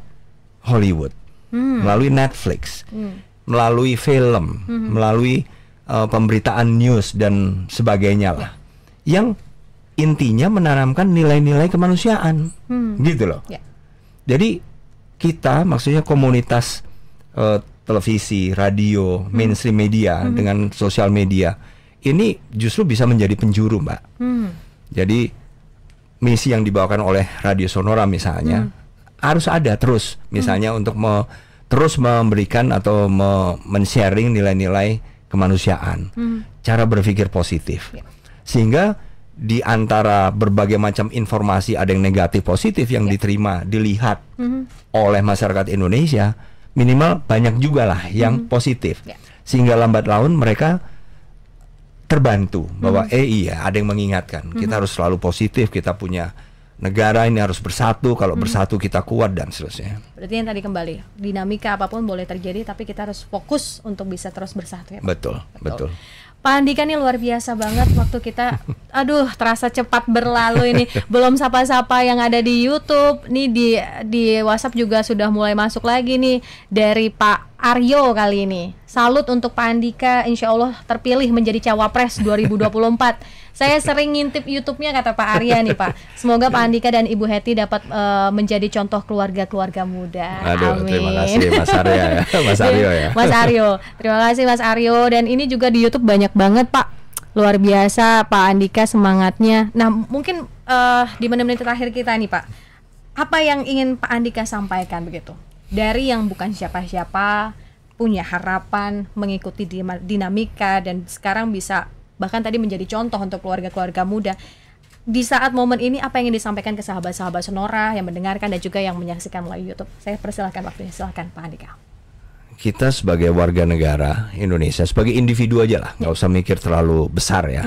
Hollywood, melalui Netflix, melalui film, melalui pemberitaan news dan sebagainya lah, yang intinya menanamkan nilai-nilai kemanusiaan, gitu loh. Jadi kita, maksudnya komunitas televisi, radio, mainstream media dengan sosial media ini justru bisa menjadi penjuru, Mbak. Jadi misi yang dibawakan oleh Radio Sonora misalnya harus ada terus, misalnya untuk terus memberikan atau men-sharing nilai-nilai kemanusiaan, cara berpikir positif, sehingga di antara berbagai macam informasi ada yang negatif positif yang diterima, dilihat oleh masyarakat Indonesia, minimal banyak juga lah yang positif, sehingga lambat laun mereka terbantu bahwa iya ada yang mengingatkan kita harus selalu positif, kita punya negara ini harus bersatu, kalau bersatu kita kuat dan seterusnya. Berarti yang tadi kembali, dinamika apapun boleh terjadi tapi kita harus fokus untuk bisa terus bersatu ya Pak? Betul. Pak Andika nih luar biasa banget waktu kita, aduh terasa cepat berlalu ini. Belum sapa-sapa yang ada di YouTube, nih di WhatsApp juga sudah mulai masuk lagi nih dari Pak Aryo kali ini. Salut untuk Pak Andika, insya Allah terpilih menjadi Cawapres 2024. Saya sering ngintip YouTube-nya kata Pak Arya nih Pak. Semoga Pak Andika dan Ibu Hetty dapat menjadi contoh keluarga-keluarga muda. Aduh, amin. Terima kasih Mas Arya ya. Mas Aryo ya. Mas Aryo, terima kasih Mas Aryo. Dan ini juga di YouTube banyak banget Pak. Luar biasa Pak Andika semangatnya. Nah mungkin di menit-menit terakhir kita nih Pak, apa yang ingin Pak Andika sampaikan begitu? Dari yang bukan siapa-siapa, punya harapan mengikuti dinamika dan sekarang bisa bahkan tadi menjadi contoh untuk keluarga-keluarga muda. Di saat momen ini apa yang ingin disampaikan ke sahabat-sahabat Sonora yang mendengarkan dan juga yang menyaksikan melalui YouTube? Saya persilahkan waktunya, silakan Pak Andika. Kita sebagai warga negara Indonesia, sebagai individu aja lah, nggak usah mikir terlalu besar ya.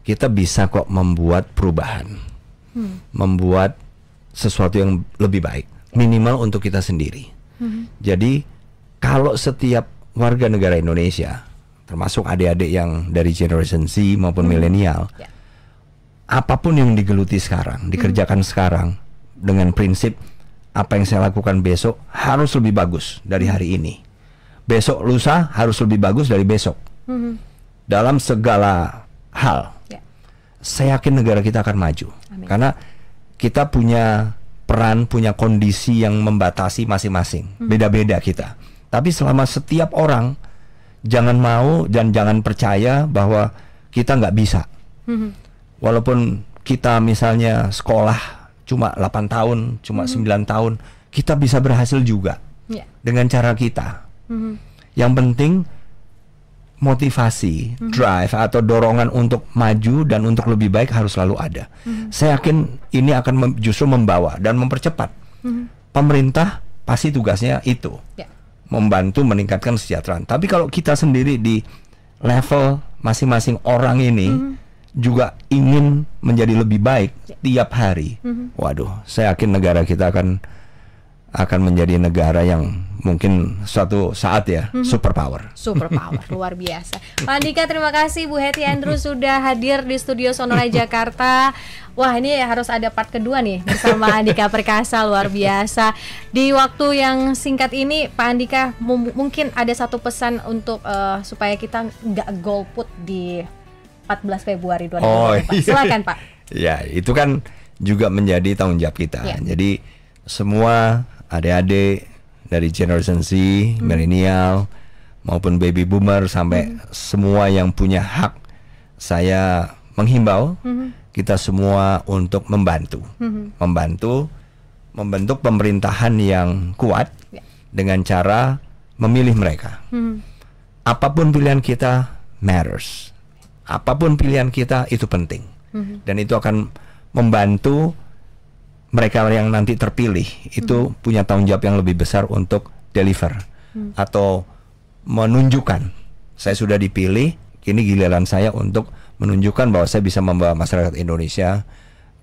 Kita bisa kok membuat perubahan, membuat sesuatu yang lebih baik, minimal untuk kita sendiri. Jadi kalau setiap warga negara Indonesia, termasuk adik-adik yang dari generation Z maupun milenial, apapun yang digeluti sekarang, dikerjakan sekarang dengan prinsip apa yang saya lakukan besok harus lebih bagus dari hari ini. Besok lusa harus lebih bagus dari besok. Dalam segala hal. Saya yakin negara kita akan maju. Amin. Karena kita punya peran, punya kondisi yang membatasi masing-masing. Beda-beda kita. Tapi selama setiap orang jangan mau dan jangan percaya bahwa kita nggak bisa. Walaupun kita misalnya sekolah cuma 8 tahun, cuma 9 tahun, kita bisa berhasil juga dengan cara kita. Yang penting motivasi, drive atau dorongan untuk maju dan untuk lebih baik harus selalu ada. Saya yakin ini akan justru membawa dan mempercepat. Pemerintah pasti tugasnya itu. Membantu meningkatkan kesejahteraan. Tapi kalau kita sendiri di level masing-masing orang ini juga ingin menjadi lebih baik tiap hari, waduh, saya yakin negara kita akan menjadi negara yang mungkin suatu saat ya superpower. Luar biasa. Pak Andika terima kasih, Bu Hetty Andrew sudah hadir di studio Sonora Jakarta. Wah ini harus ada part kedua nih bersama Andika Perkasa, luar biasa. Di waktu yang singkat ini Pak Andika mungkin ada satu pesan untuk supaya kita nggak golput di 14 Februari 2024. Silakan Pak. Ya itu kan juga menjadi tanggung jawab kita. Jadi semua adik-adik dari generation Z, milenial maupun baby boomer sampai semua yang punya hak, saya menghimbau kita semua untuk membantu membentuk pemerintahan yang kuat dengan cara memilih mereka. Apapun pilihan kita matters. Apapun pilihan kita itu penting. Dan itu akan membantu mereka yang nanti terpilih itu punya tanggung jawab yang lebih besar untuk deliver atau menunjukkan saya sudah dipilih, kini giliran saya untuk menunjukkan bahwa saya bisa membawa masyarakat Indonesia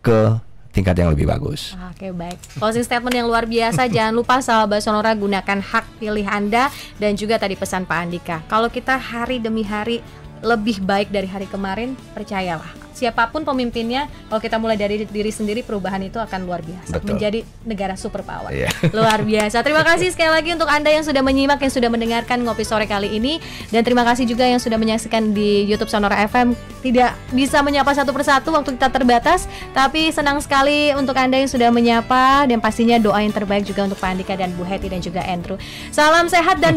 ke tingkat yang lebih bagus. Oke, baik. Closing statement yang luar biasa. Jangan lupa sahabat Sonora gunakan hak pilih Anda dan juga tadi pesan Pak Andika. Kalau kita hari demi hari lebih baik dari hari kemarin, percayalah. Siapapun pemimpinnya, kalau kita mulai dari diri sendiri, perubahan itu akan luar biasa. Betul. Menjadi negara superpower. Luar biasa. Terima kasih sekali lagi untuk Anda yang sudah menyimak, yang sudah mendengarkan Ngopi Sore kali ini. Dan terima kasih juga yang sudah menyaksikan di YouTube Sonora FM. Tidak bisa menyapa satu persatu, waktu kita terbatas. Tapi senang sekali untuk Anda yang sudah menyapa. Dan pastinya doa yang terbaik juga untuk Pak Andika dan Bu Hetty dan juga Andrew. Salam sehat dan